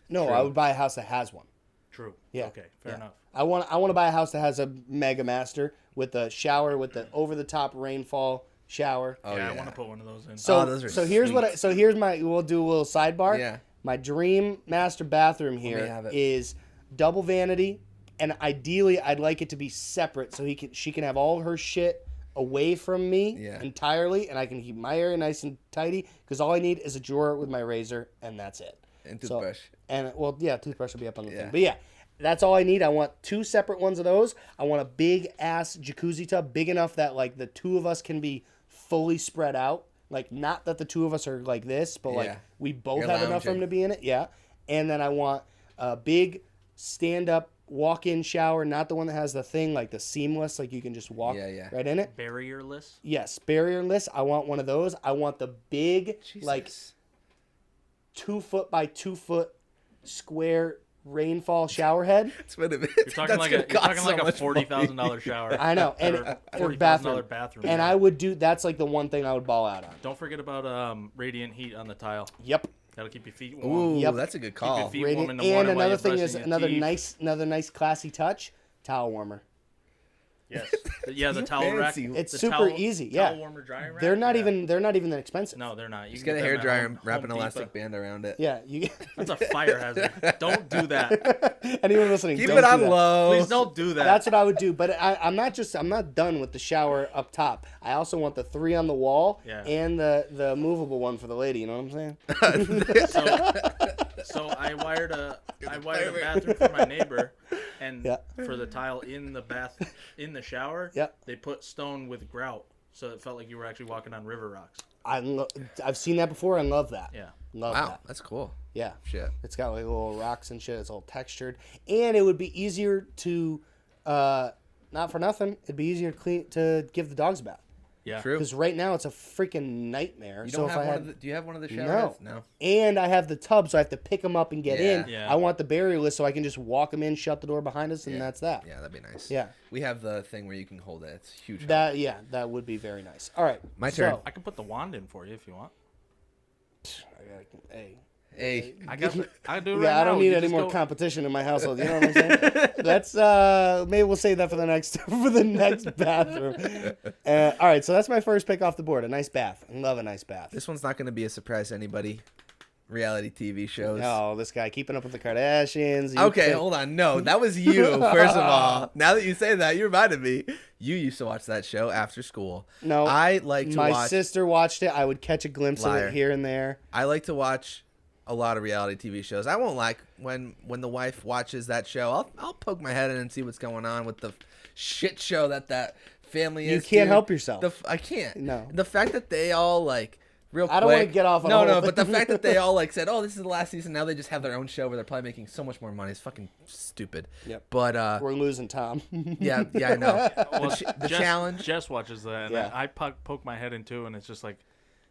No, True. I would buy a house that has one. True. Yeah. Okay. Fair Yeah. enough. I want to buy a house that has a mega master with a shower with the over the top rainfall shower. Oh, yeah, yeah. I want to put one of those in. So Oh, those are here's what sweet. here's my we'll do a little sidebar. Yeah. My dream master bathroom here have it. is double vanity, and ideally I'd like it to be separate so she can have all her shit away from me Yeah. entirely, and I can keep my area nice and tidy because all I need is a drawer with my razor, and that's it. And So- toothbrush. And well, yeah, toothbrush will be up on the Yeah. thing. But yeah, that's all I need. I want 2 separate ones of those. I want a big ass jacuzzi tub, big enough that like the 2 of us can be fully spread out. Like not that the 2 of us are like this, but like Yeah. we both You're have enough room lounging. to be in it. Yeah. And then I want a big stand up walk-in shower, not the one that has the thing like the seamless, like you can just walk Yeah. right in it. Barrierless. Yes, barrierless. I want one of those. I want the big like Jesus. 2-foot by 2-foot square rainfall shower head. It's been a bit. You're talking like a $40,000 shower. I know, and Or for $40,000 bathroom. bathroom. And I would do that's like the one thing I would ball out on. Don't forget about radiant heat on the tile. Yep. That'll keep your feet warm. Ooh, Yep. that's a good Keep call. your feet Radiant- warm in the and morning while another you're thing is brushing your another teeth. nice classy touch, towel warmer. Yes. Yeah, the towel rack. fancy. It's the super towel- easy. Yeah. Towel warmer drying rack. They're not Yeah. even that expensive. No, they're not. You Just can get a them hairdryer at and wrap an Home elastic Depot. band around it. Yeah, you That's a fire hazard. Don't do that. anyone listening, Keep don't it do on that. low. Please don't do that. That's what I would do, but I'm not done with the shower up top. I also want the 3 on the wall Yeah. and the movable one for the lady. You know what I'm saying? So I wired a bathroom for my neighbor, and Yeah. for the tile in the shower, Yeah. they put stone with grout, so it felt like you were actually walking on river rocks. I've seen that before and love that. Yeah. Love Wow, that. that's cool. Yeah. Shit. It's got like little rocks and shit. It's all textured, and it would be easier to, not for nothing, it'd be easier to give the dogs a bath. Yeah. True. Because right now it's a freaking nightmare. You So don't if have I one had, of the, do you have one of the shower No. heads? No. and I have the tub, so I have to pick them up and get Yeah. in. Yeah. I want the barrierless, so I can just walk them in, shut the door behind us, and Yeah. that's that. Yeah, that'd be nice. Yeah. We have the thing where you can hold it. It's huge. help. That would be very nice. All right, My turn. I can put the wand in for you if you want. Hey. Hey. I do it right now. Yeah, I don't need You any just more go- competition in my household. You know what I'm saying? That's maybe we'll save that for the next bathroom. All right, so that's my first pick off the board. A nice bath. I love a nice bath. This one's not going to be a surprise to anybody. Reality TV shows. Oh, this guy keeping up with the Kardashians. You Okay, pick- hold on. No, that was you, first of all. Now that you say that, you reminded me. You used to watch that show after school. No, I like to my watch. sister watched it. I would catch a glimpse of Liar. it here and there. I like to watch a lot of reality TV shows. I won't like when the wife watches that show. I'll poke my head in and see what's going on with the shit show that family You is. can't dude. help yourself. I can't. No. The fact that they all like real quick. I don't wanna get off on No, a no, whole but the thing. fact that they all like said, "Oh, this is the last season." Now they just have their own show where they're probably making so much more money. It's fucking stupid. Yep. But We're losing Tom. yeah, I know. Well, The challenge. Jess watches that, and Yeah. I poke my head into, and it's just like,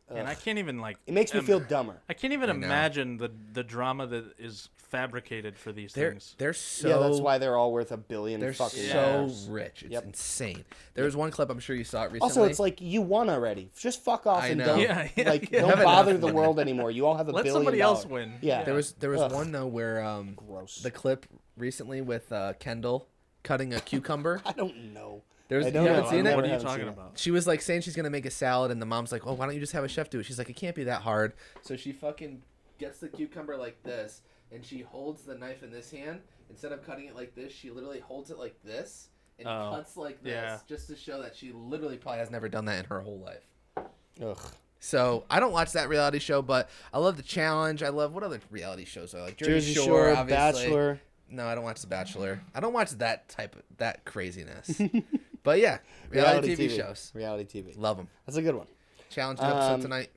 and I can't even like. It makes me feel dumber. I can't even I know. imagine the drama that is fabricated for these They're things. so Yeah, that's why they're all worth $1 billion. they're fucking so dollars. rich. It's Yep. insane. There was one clip, I'm sure you saw it recently. Also, it's like you won already. Just fuck off I and know. don't Yeah, yeah, like yeah. don't Have bother enough the money. world anymore. You all have $1 Let billion. somebody else win. Yeah. There was Ugh. one though where Gross. the clip recently with Kendall cutting a cucumber. I don't know. There's I you don't haven't know. seen I've it? What are you haven't talking seen it. about? She was like saying she's gonna make a salad, and the mom's like, "Oh, why don't you just have a chef do it?" She's like, "It can't be that hard." So she fucking gets the cucumber like this, and she holds the knife in this hand. Instead of cutting it like this, she literally holds it like this and cuts like this, just to show that she literally probably has never done that in her whole life. Ugh. So I don't watch that reality show, but I love The Challenge. I love what other reality shows I like. Jersey Shore, obviously. Bachelor. No, I don't watch The Bachelor. I don't watch that craziness. But yeah, reality TV shows. Reality TV. Love them. That's a good one. Challenge new episode tonight.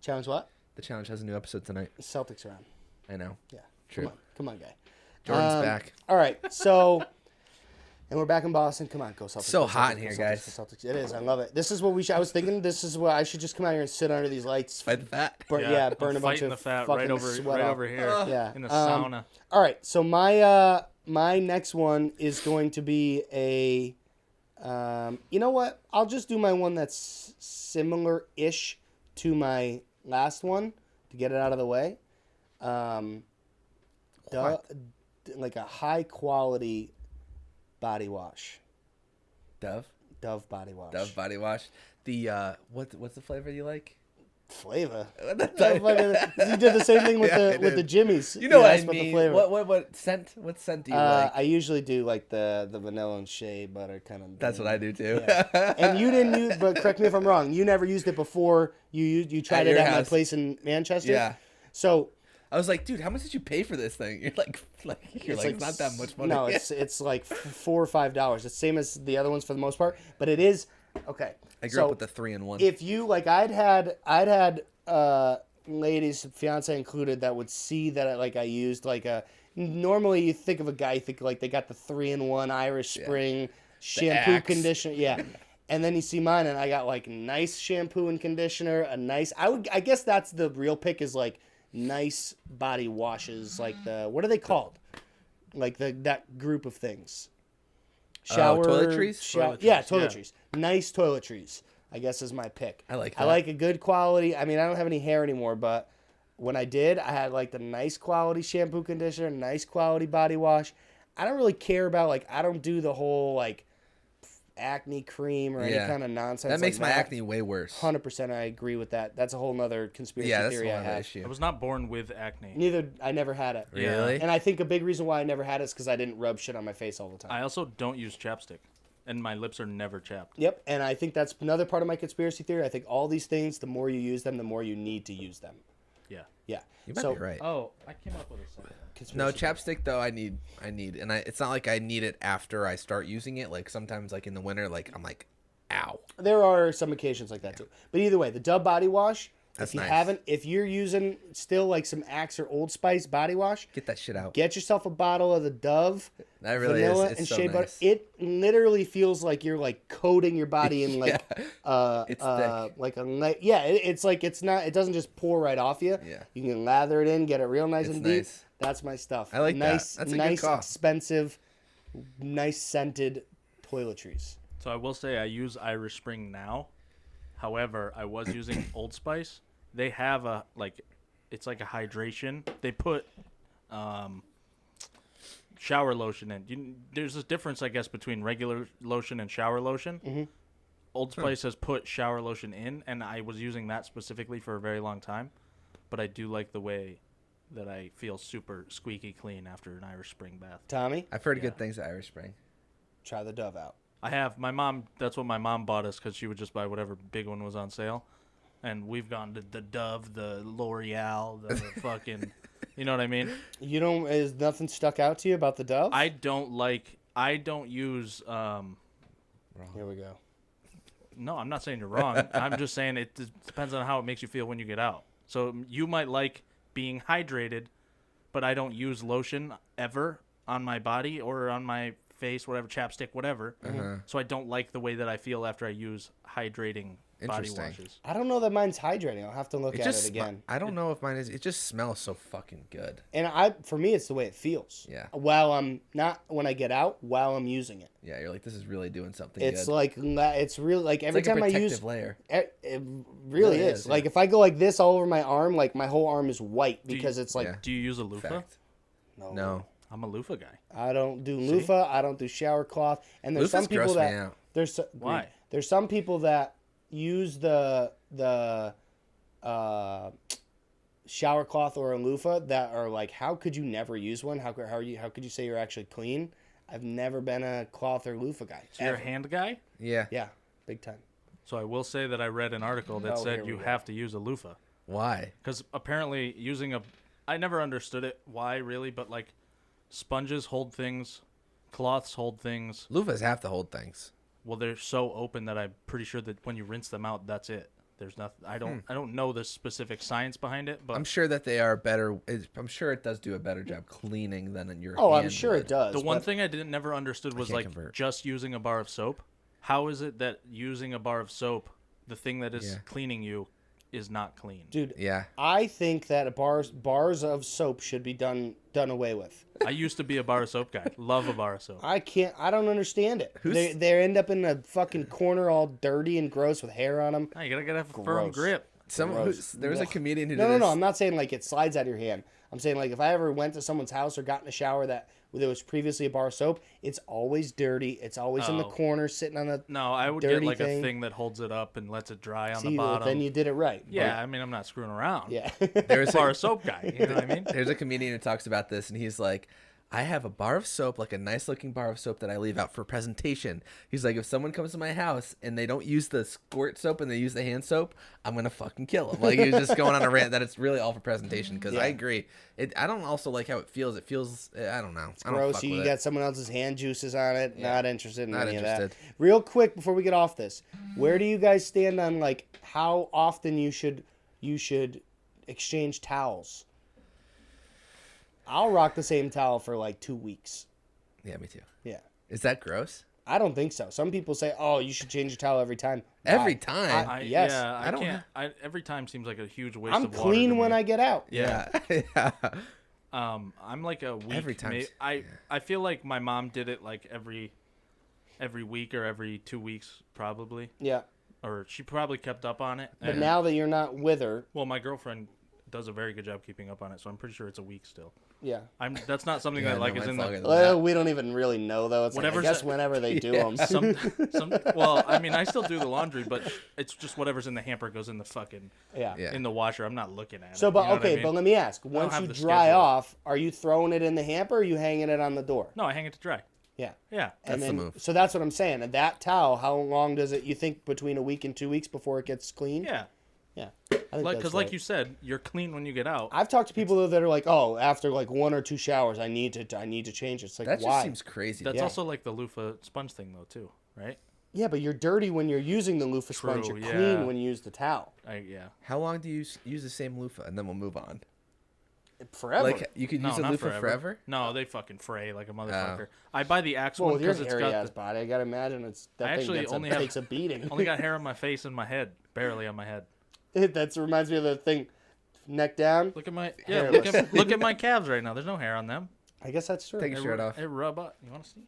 Challenge what? The Challenge has a new episode tonight. Celtics are on. I know. Yeah. True. Come on, guy. Jordan's back. All right, so, and we're back in Boston. Come on, go Celtics. So go hot Celtics, in here, go Celtics, guys. go Celtics. It is. I love it. This is what I was thinking. This is what I should just come out here and sit under these lights. Fight the fat. Burn I'm a bunch fighting of the fat fucking right sweat off. over here. Yeah. In the sauna. All right, so my next one is going to be a. You know what? I'll just do my one that's similar-ish to my last one to get it out of the way. Like a high-quality body wash. Dove Dove body wash. Dove body wash. The what's the flavor you like? Flavor. You did the same thing with the Jimmies. You know what I asked about the mean? flavor. What scent? What scent do you like? I usually do like the vanilla and shea butter kind of. That's what I do too. Yeah. And you didn't use, but correct me if I'm wrong. You never used it before. You tried it at my house. place in Manchester. Yeah. So I was like, dude, how much did you pay for this thing? You're like it's not that much money. No, it's like $4 or $5. It's the same as the other ones for the most part, but it is okay. I grew up with the 3-in-1. If you like, I'd had ladies, fiance included, that would see that I used like a. Normally, you think of a guy, you think like they got the 3-in-1 Irish Spring shampoo Axe. conditioner, yeah. And then you see mine, and I got like nice shampoo and conditioner, a nice. I guess that's the real pick is like nice body washes, like what are they called? Like that group of things. Shower toiletries? Toiletries. Nice toiletries, I guess, is my pick. I like I that. like a good quality. I mean, I don't have any hair anymore, but when I did, I had like the nice quality shampoo, conditioner, nice quality body wash. I don't really care about I don't do the whole acne cream or any kind of nonsense. That makes like my acne way worse. 100%, I agree with that. That's a whole nother conspiracy That's theory I another have. issue. I was not born with acne. Neither, I never had it. Really? And I think a big reason why I never had it is because I didn't rub shit on my face all the time. I also don't use chapstick, and my lips are never chapped. Yep, and I think that's another part of my conspiracy theory. I think all these things, the more you use them, the more you need to use them. Yeah. Yeah. You might be right. Oh, I came up with a second. No, chapstick though I need, and it's not like I need it after I start using it. Like sometimes, like in the winter, I'm like, ow. There are some occasions like that too. But either way, the Dove body wash. That's if you nice. if you're using still like some Axe or Old Spice body wash, Get that shit out. get yourself a bottle of the Dove. That really vanilla is. It's and so shea butter. nice. It literally feels like you're coating your body in It's thick. it's like it's not. It doesn't just pour right off you. Yeah. You can lather it in, get it real nice It's and deep. nice. That's my stuff. I like that. nice, That's a good nice, call. expensive, nice scented toiletries. So I will say I use Irish Spring now. However, I was using Old Spice. They have it's like a hydration. They put shower lotion in. There's a difference, I guess, between regular lotion and shower lotion. Mm-hmm. Old Spice has put shower lotion in, and I was using that specifically for a very long time. But I do like the way that I feel super squeaky clean after an Irish Spring bath. Tommy, I've heard good things of Irish Spring. try the Dove out. I have. My mom, that's what my mom bought us because she would just buy whatever big one was on sale. And we've gone to the Dove, the L'Oreal, the fucking, you know what I mean? You don't. Is nothing stuck out to you about the Dove? I don't use, Here we go. no, I'm not saying you're wrong. I'm just saying it depends on how it makes you feel when you get out. So you might like being hydrated, but I don't use lotion ever on my body or on my face, whatever, chapstick, whatever. So I don't like the way that I feel after I use hydrating body Interesting. washes. I don't know that mine's hydrating. I'll have to look at it again. I don't know if mine is. It just smells so fucking good. And for me, it's the way it feels. Yeah. While I'm not when I get out, while I'm using it. Yeah, you're like, this is really doing something It's good. like it's really like every It's like time a I protective use layer. it Really really is. is, Like yeah. if I go like this all over my arm, like my whole arm is white because it's like Yeah. Do you use a loofah? Fact. no. No. I'm a loofah guy. I don't do loofah. I don't do shower cloth. And there's Loofahs some people gross me that out. Why? There's some people that use the shower cloth or a loofah that are like, how could you never use one? How could you say you're actually clean? I've never been a cloth or loofah guy. So you're a hand guy? Yeah. Yeah, big time. So I will say that I read an article that Oh, said here we you go. have to use a loofah. Why? Because apparently I never understood it, why really, but like sponges hold things, cloths hold things. Loofahs have to hold things. Well, they're so open that I'm pretty sure that when you rinse them out, that's it. There's nothing. I don't know the specific science behind it, but I'm sure that they are better. I'm sure it does do a better job cleaning than in your. Oh, I'm hand sure would. it does. the one but thing I never understood was can't like convert. just using a bar of soap. How is it that using a bar of soap, the thing that is Yeah. cleaning you, is not clean? Dude, Yeah. I think that bars of soap should be done away with. I used to be a bar of soap guy. Love a bar of soap. I don't understand it. They end up in a fucking corner all dirty and gross with hair on them. You gotta have a firm Gross. grip. There was a comedian who did No, this. I'm not saying like it slides out of your hand. I'm saying like if I ever went to someone's house or got in a shower that there was previously a bar of soap, it's always dirty. It's always in the Oh. corner sitting on the. No, I would get dirty like thing. a thing that holds it up and lets it dry on See, the bottom. then you did it right. Yeah, I mean, I'm not screwing around. Yeah. There's Bar a, of soap guy. You know what I mean? there's a comedian who talks about this, and he's like, I have a bar of soap, like a nice looking bar of soap that I leave out for presentation. He's like, if someone comes to my house and they don't use the squirt soap and they use the hand soap, I'm gonna fucking kill them. Like he was just going on a rant that it's really all for presentation. Because I agree. I don't also like how it feels. It feels, I don't know. I don't Gross. fuck You with got it. someone else's hand juices on it. Yeah. Not interested in Not any of interested. that. Real quick before we get off this, where do you guys stand on like how often you should exchange towels? I'll rock the same towel for like 2 weeks. Yeah, me too. Yeah. Is that gross? I don't think so. Some people say, "Oh, you should change your towel every time." Every Why? time? Yes. Yeah, I don't can't. Every time seems like a huge waste I'm of water. clean to when me. I get out. Yeah. Yeah. I'm like a week. Every time. I feel like my mom did it like every week or every 2 weeks probably, Yeah. or she probably kept up on it. But And- now that you're not with her, well, my girlfriend does a very good job keeping up on it, so I'm pretty sure it's a week still. yeah. That's not something Yeah, that like no, is mine's in longer the. than Well, that. we don't even really know though. It's like, I Whatever's guess a- whenever they do Yeah. them. Well, I mean, I still do the laundry, but it's just whatever's in the hamper goes in the fucking Yeah. Yeah. in the washer. I'm not looking at it. So, but you know what I okay, mean? but let me ask: once have you the dry schedule. off, are you throwing it in the hamper or are you hanging it on the door? No, I hang it to dry. Yeah. Yeah. And That's the then, move. so that's what I'm saying. And that towel, how long does it? You think between a week and 2 weeks before it gets clean? Yeah. Yeah. I think Because that's like right. you said, you're clean when you get out. I've talked to people though that are like, oh, after like 1 or 2 showers, I need to change it. It's like, That why? just seems crazy. That's Yeah. also like the loofah sponge thing though too, right? Yeah, but you're dirty when you're using the loofah sponge. True, You're yeah. clean when you use the towel. Yeah. How long do you use the same loofah? And then we'll move on. Forever. Like, you could No, use a not loofah forever? No, they fucking fray like a motherfucker. I buy the Axe well, one with your because it's hairy got ass body, I gotta imagine I that actually thing only have- takes a beating. only got hair on my face and my head, barely on my head. That reminds me of the thing, neck down. Look at my Hairless. look at my calves right now. There's no hair on them. I guess that's true. Take your shirt off. They rub up. You want to see?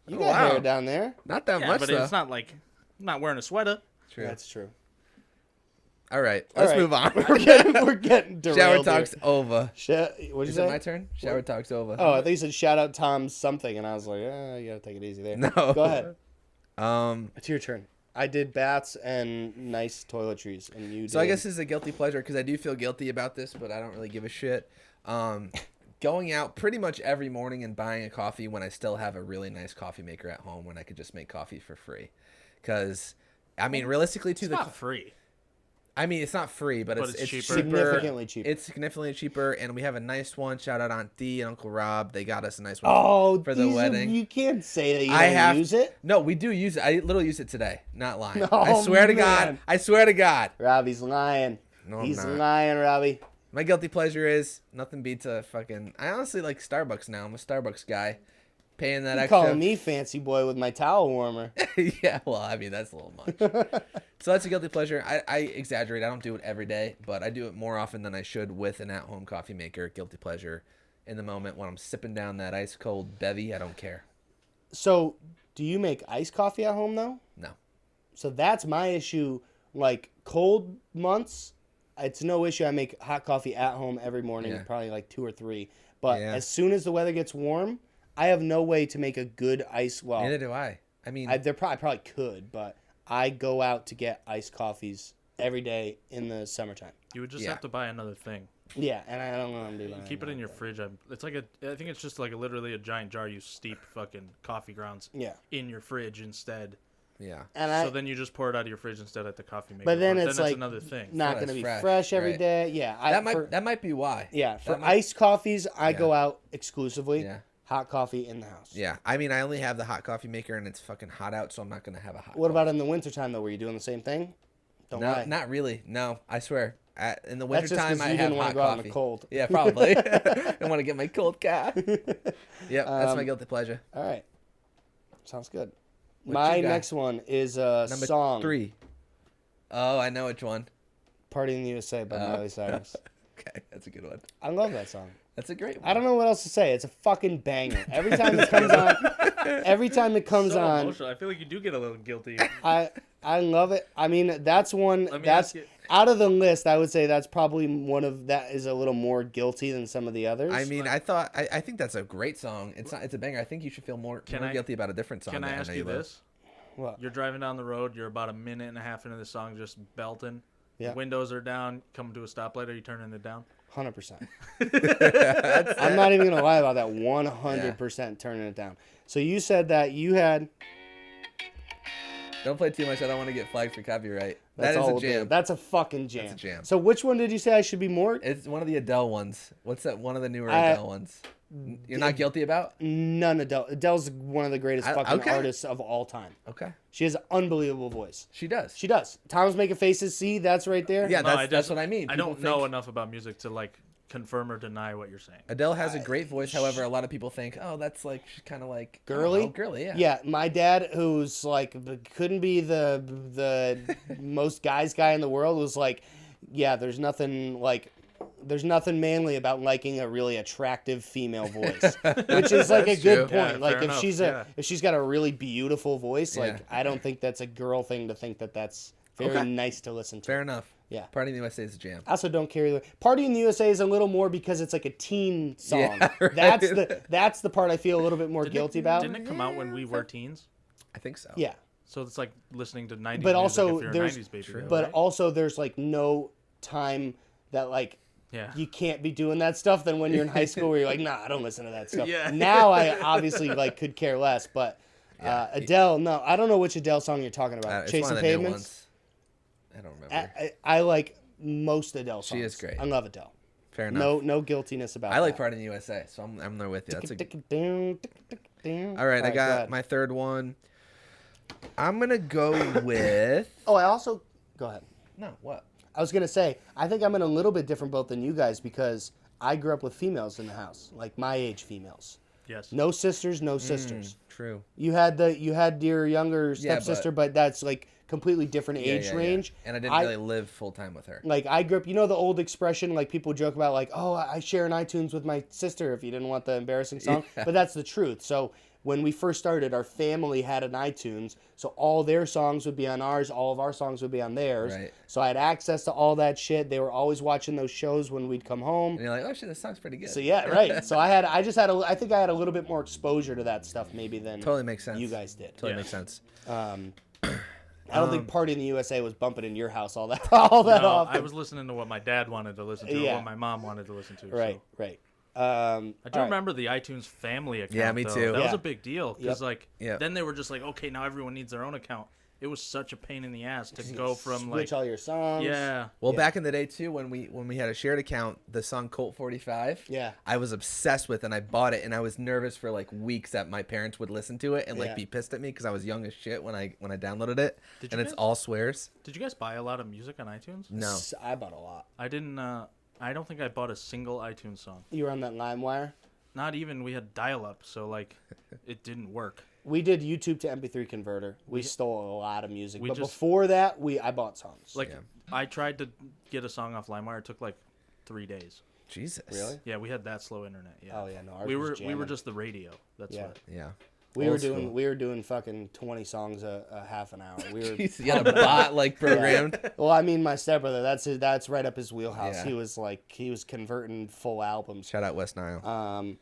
You Oh, got wow. hair down there. Not that Yeah, much, but though. it's not like I'm not wearing a sweater. True. That's true. All right. All Let's right. move on. We're getting derailed. Shower here. talk's over. What'd you Is say? it my turn? Shower talk's over. Oh, I thought you said shout out Tom something, and I was like, you gotta take it easy there. No. Go ahead. Um, It's your turn. I did baths and nice toiletries, and you did. so I guess this is a guilty pleasure because I do feel guilty about this, but I don't really give a shit. Going out pretty much every morning and buying a coffee when I still have a really nice coffee maker at home when I could just make coffee for free. Because, I mean, realistically, It's not free. I mean, it's not free, but But it's it's cheaper. Significantly cheaper. It's significantly cheaper, and we have a nice one. Shout out Aunt Dee and Uncle Rob. They got us a nice one Oh, for the these are- wedding. you can't say that you I don't have use it. No, we do use it. I literally used it today. Not lying. Oh, I swear to God. man. I swear to God. Robbie's lying. No, I'm He's not. lying, Robbie. My guilty pleasure is nothing beats a fucking. I honestly like Starbucks now. I'm a Starbucks guy. Paying that You extra. calling me fancy boy with my towel warmer? Yeah, well, I mean that's a little much. So that's a guilty pleasure. I exaggerate. I don't do it every day, but I do it more often than I should with an at-home coffee maker. Guilty pleasure. In the moment when I'm sipping down that ice cold bevy, I don't care. So, do you make iced coffee at home though? No. So that's my issue. Like cold months, it's no issue. I make hot coffee at home every morning, Yeah. probably like 2 or 3. But Yeah. as soon as the weather gets warm, I have no way to make a good ice. Well, Neither do I. I mean, I probably could, but I go out to get iced coffees every day in the summertime. You would just Yeah. have to buy another thing. Yeah, and I don't know what I'm doing. Keep it in your fridge. It's like I think it's just like literally a giant jar. You steep fucking coffee grounds Yeah, in your fridge instead. Yeah. and So then you just pour it out of your fridge instead at the coffee maker. but then it's that's like another thing. not So going to it's be fresh, fresh every right. day. Yeah, That might be why. Yeah, for That might- iced coffees, I Yeah. go out exclusively. Yeah. Hot coffee in the house. Yeah. I mean, I only have the hot coffee maker and it's fucking hot out, so I'm not gonna have a hot. What coffee. about in the wintertime though? Were you doing the same thing? Don't No, lie. not really. No, I swear. In the That's just wintertime, 'cause I you have didn't wanna hot go out in the coffee. cold. Yeah, probably. I want to get my cold coffee. Yep, that's my Um, guilty pleasure. All right, sounds good. What My you got? next one is a Number song. 3. Oh, I know which one. "Party in the USA" by Oh. Miley Cyrus. Okay, that's a good one. I love that song. That's a great one. I don't know what else to say. It's a fucking banger. Every time it comes So on, emotional. I feel like you do get a little guilty. I love it. I mean, that's one. Let me That's ask you- out of the list. I would say that's probably one of that is a little more guilty than some of the others. I mean, I think that's a great song. It's a banger. I think you should feel more I- guilty about a different song. Can I that ask know you love. this? What? You're driving down the road. You're about a minute and a half into the song, just belting. Yeah. Windows are down. Come to a stoplight. Are you turning it down? 100%. I'm not even gonna lie about that. 100% turning it down. So you said that you had. Don't play too much. I don't want to get flagged for copyright. That's That is all a we'll do. jam. That's a fucking jam. That's a jam. So which one did you say I should be more? It's one of the Adele ones. What's that? One of the newer I- Adele ones. You're not guilty about? None Adele. Adele's one of the greatest fucking okay. artists of all time. Okay. She has an unbelievable voice. She does. She does. Tom's making faces. See, that's right there. Yeah, No, that's what I mean. I People don't know think- enough about music to like confirm or deny what you're saying. Adele has a great voice. However, a lot of people think, oh, that's like she's kind of like I don't Girly? know, girly, yeah. Yeah, my dad, who's like couldn't be the most guys guy in the world, was like, yeah, there's nothing manly about liking a really attractive female voice, which is like a That's good true. point. Yeah, Like fair enough, if she's got a really beautiful voice, like Yeah. I don't think that's a girl thing to think that that's very Okay. nice to listen to. Fair enough. Yeah. Party in the USA is a jam. I also don't carry the Party in the USA is a little more because it's like a teen song. Yeah, right. That's the part I feel a little bit more guilty about. Didn't it come out when we were teens? I think so. Yeah. So it's like listening to 90s But music also if you're there's a 90s baby. True. girl, but right? also there's like no time that like yeah. you can't be doing that stuff than when you're in high school where you're like, nah, I don't listen to that stuff. Yeah. Now I obviously like could care less, but Adele, no, I don't know which Adele song you're talking about. It's Chasing one of the new Pavements. ones. I don't remember. I like most Adele songs. She is great. I love Adele. Fair enough. No guiltiness about I like that. Party in the USA, so I'm there with you. That's All all right. I go got ahead. my third one. I'm gonna go with Oh, I also go ahead. no. What? I was gonna say I think I'm in a little bit different boat than you guys because I grew up with females in the house, like my age females. Yes. No sisters, no sisters. True. You had your younger Yeah, but- stepsister, but that's like completely different Yeah, age yeah, yeah. range. And I didn't really live full time with her. Like I grew up, you know the old expression like people joke about like, oh, I share an iTunes with my sister if you didn't want the embarrassing song, Yeah. but that's the truth. So when we first started, our family had an iTunes, so all their songs would be on ours, all of our songs would be on theirs. Right. So I had access to all that shit. They were always watching those shows when we'd come home. And you're like, oh shit, this song's pretty good. So yeah, right. So I think I had a little bit more exposure to that stuff maybe than Totally makes sense. you guys did. Totally Yeah. makes sense. I don't think Party in the USA was bumping in your house all that often. I was listening to what my dad wanted to listen to, Yeah. or what my mom wanted to listen to. Right, So. right. I do all right. remember the iTunes family account. Yeah, me though. too. That was Yeah. a big deal because, Yep. like, Yep. then they were just like, okay, now everyone needs their own account. It was such a pain in the ass to go from Switch like, all your songs. yeah, Well, Yeah. back in the day too, when we had a shared account, the song Colt 45, Yeah. I was obsessed with, and I bought it, and I was nervous for like weeks that my parents would listen to it and like Yeah. be pissed at me because I was young as shit when I downloaded it, Did you and it's guys- all swears. Did you guys buy a lot of music on iTunes? No, I bought a lot. I didn't. I don't think I bought a single iTunes song. You were on that LimeWire. Not even. We had dial-up, so like, it didn't work. We did YouTube to MP3 converter. We stole a lot of music, we but just- before that, I bought songs. Like, Yeah. I tried to get a song off LimeWire. It took like 3 days. Jesus. Really? Yeah, we had that slow internet. Yeah. Oh yeah, no, ours we was were jamming. just the radio. That's Yeah. what. Yeah. we were Old doing school. we were doing fucking 20 songs a half an hour. We were. Jeez, you got a bot like programmed. Well, I mean, my stepbrother. That's right up his wheelhouse. Yeah. He was converting full albums. Shout out West Nile.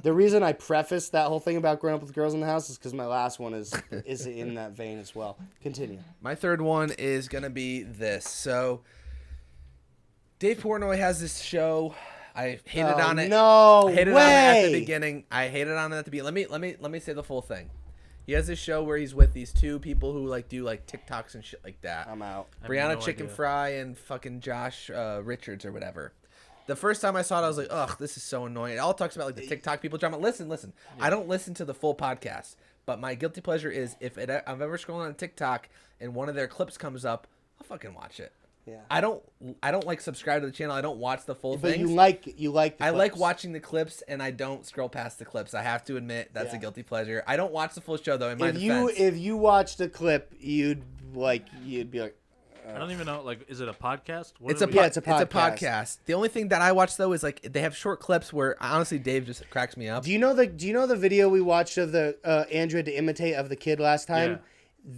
The reason I prefaced that whole thing about growing up with girls in the house is because my last one is in that vein as well. Continue. My third one is going to be this. So, Dave Portnoy has this show. I hated on it. No hated way. on it at the beginning. I hated on it at the beginning. Let me say the full thing. He has this show where he's with these two people who like do like TikToks and shit like that. I'm out. Brianna Chicken Fry and fucking Josh Richards or whatever. The first time I saw it, I was like, ugh, this is so annoying. It all talks about like the TikTok people drama. Listen. Yeah. I don't listen to the full podcast, but my guilty pleasure is if I'm ever scrolling on TikTok and one of their clips comes up, I'll fucking watch it. Yeah. I don't like subscribe to the channel. I don't watch the full thing. But you like the I clips. like watching the clips, and I don't scroll past the clips. I have to admit that's a guilty pleasure. I don't watch the full show though. In my defense, if you watched a clip, you'd be like. I don't even know. Like, is it a podcast? It's a podcast. The only thing that I watch though is like they have short clips where honestly Dave just cracks me up. Do you know the video we watched of the Android to imitate of the kid last time? Yeah.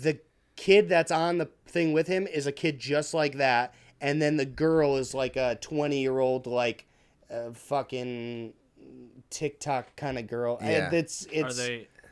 The kid that's on the thing with him is a kid just like that, and then the girl is like a 20-year-old like fucking TikTok kind of girl. Yeah.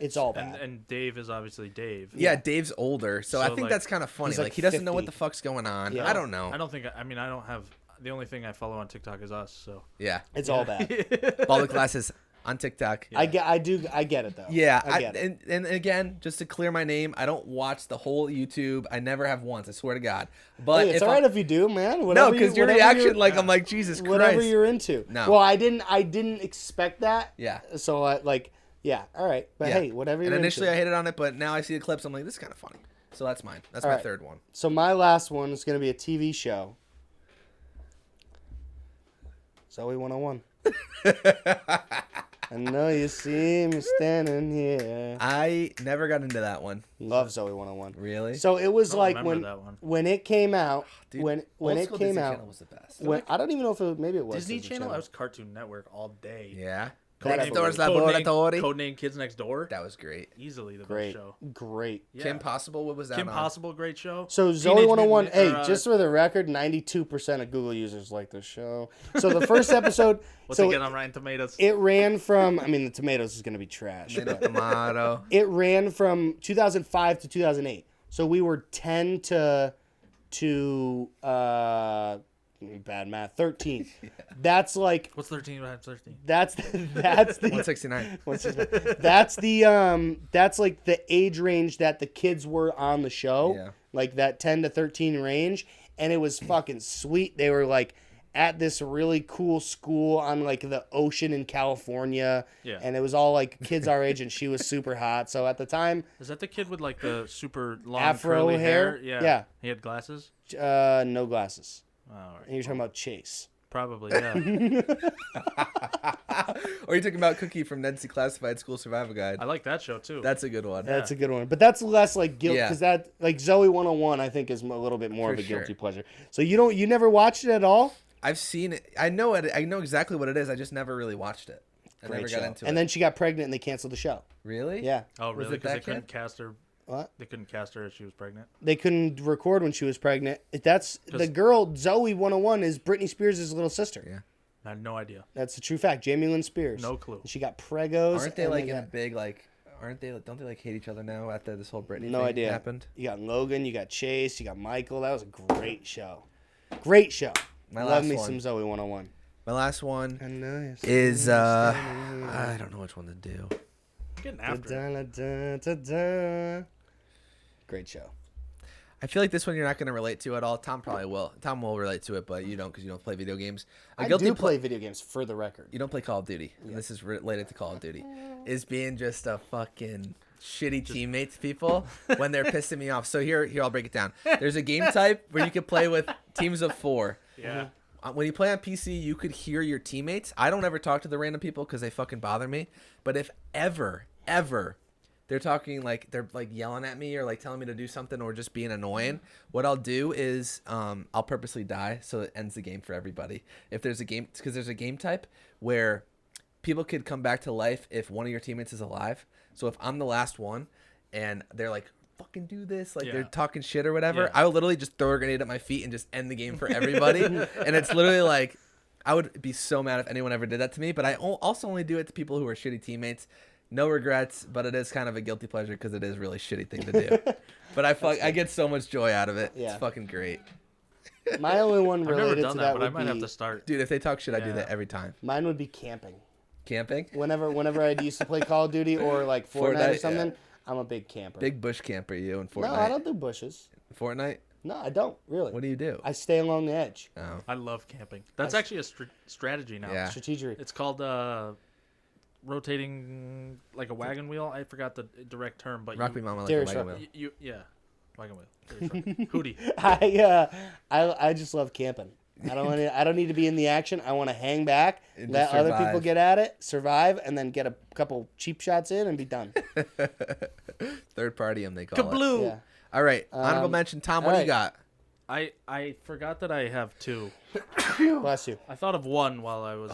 It's all bad. And Dave is obviously Dave. Yeah, Dave's older, so I think like, that's kind of funny. he's Like he doesn't know 50. what the fuck's going on. Yeah. I don't know. I don't think. I don't have. The only thing I follow on TikTok is us. So Yeah, It's all bad. Ball of Glasses on TikTok. I get it though. Yeah, I get it. And again, just to clear my name, I don't watch the whole YouTube. I never have once. I swear to God. But Hey, it's all right if you do, man. no, because your reaction, like you're- I'm like Jesus Christ. whatever you're into. No. Well, I didn't expect that. Yeah. So I like. Yeah, all right. But Yeah. hey, whatever you're And initially into. I hated on it, but now I see the clips. I'm like, this is kind of funny. So that's mine. That's All my right. third one. So my last one is going to be a TV show. Zoe 101. I know you see me standing here. I never got into that one. Love Zoe 101. Really? So it was I don't like remember that one. when it came out. Dude, when old it school came Disney out. Channel was the best. I don't even know if maybe it was Disney Channel. I was Cartoon Network all day. Yeah. That I Next Door's believe. Laboratory. Codename Kids Next Door. That was great. Easily the Great, best show. great. Yeah. Kim Possible. What was that Kim on? Possible, great show. So Zoe Teenage 101, Mutant hey, Ninja- just for the record, 92% of Google users like this show. So the first episode, What's it get on Rotten Tomatoes? it ran from, I mean, the tomatoes is going to be trash. Tomato, but tomato. it ran from 2005 to 2008. So we were 10 to bad math, 13. That's like, What's 13 times 13? that's the 169. that's like the age range that the kids were on the show. Yeah. Like that 10 to 13 range. And it was fucking sweet. They were like at this really cool school on like the ocean in California. Yeah. And it was all like kids our age and she was super hot. So at the time, Is that the kid with like the super long Afro curly hair? hair? Yeah. Yeah. He had glasses? no glasses. Oh, all And right. you're talking about Chase. Probably, yeah. Or you talking about Cookie from Nancy Classified School Survival Guide. I like that show too. That's a good one. That's a good one. But that's less like guilt Yeah. because that like Zoe 101 I think is a little bit more For of a sure. guilty pleasure. So you never watched it at all? I've seen it. I know it. I know exactly what it is. I just never really watched it. I Great never show. got into And it. then she got pregnant and they canceled the show. Really? Yeah. Oh, Was really? it Because they that couldn't kid? cast her. What? They couldn't cast her if she was pregnant. They couldn't record when she was pregnant. That's the 'Cause- girl Zoe 101 is Britney Spears' little sister. Yeah. I had no idea. That's a true fact. Jamie Lynn Spears. No clue. She got pregos. Aren't they and like in a got- big like? Aren't they? Don't they like hate each other now after this whole Britney No thing idea. happened? You got Logan. You got Chase. You got Michael. That was a great show. Great show. My Love last me one. some Zoe 101. My last one I know you see is me standing here. I don't know which one to do. I'm getting after it. Da-da-da-da-da. Great show. I feel like this one you're not going to relate to at all. Tom probably will. Tom will relate to it, but you don't because you don't play video games. A I guilty do ple- play video games for the record. You don't play Call of Duty. And this is related to Call of Duty. Is being just a fucking shitty teammates people when they're pissing me off. So here I'll break it down. There's a game type where you can play with teams of 4. Yeah. When you play on PC, you could hear your teammates. I don't ever talk to the random people because they fucking bother me. But if ever they're talking like they're like yelling at me or like telling me to do something or just being annoying, what I'll do is I'll purposely die so it ends the game for everybody. If there's a game, because there's a game type where people could come back to life if one of your teammates is alive. So if I'm the last one and they're like, fucking do this, like they're Yeah. talking shit or whatever, Yeah. I will literally just throw a grenade at my feet and just end the game for everybody. And it's literally like I would be so mad if anyone ever did that to me, but I also only do it to people who are shitty teammates. No regrets, but it is kind of a guilty pleasure because it is a really shitty thing to do. But I get so much joy out of it. Yeah. It's fucking great. My only one I've never related done to that, that but I would might have be to start. Dude, if they talk shit, I do Yeah. that every time. mine would be camping. Camping? Whenever I used to play Call of Duty or like Fortnite or Fortnite, something, yeah. I'm a big camper. Big bush camper, you in Fortnite. No, I don't do bushes. Fortnite? No, I don't really. What do you do? I stay along the edge. Oh. I love camping. That's actually a strategy now. Yeah. Strategic. It's called rotating like a wagon wheel. I forgot the direct term, but Rock me mama like a Darius wagon Rucker. wheel. yeah, wagon wheel. Hootie. I just love camping. I don't need to be in the action. I want to hang back, And let just other survive. people get at it, survive, and then get a couple cheap shots in and be done. Third party, they call it. Kabloo! Yeah. All right. Honorable mention. Tom, what do you got? I forgot that I have two. Bless you. I thought of one while I was.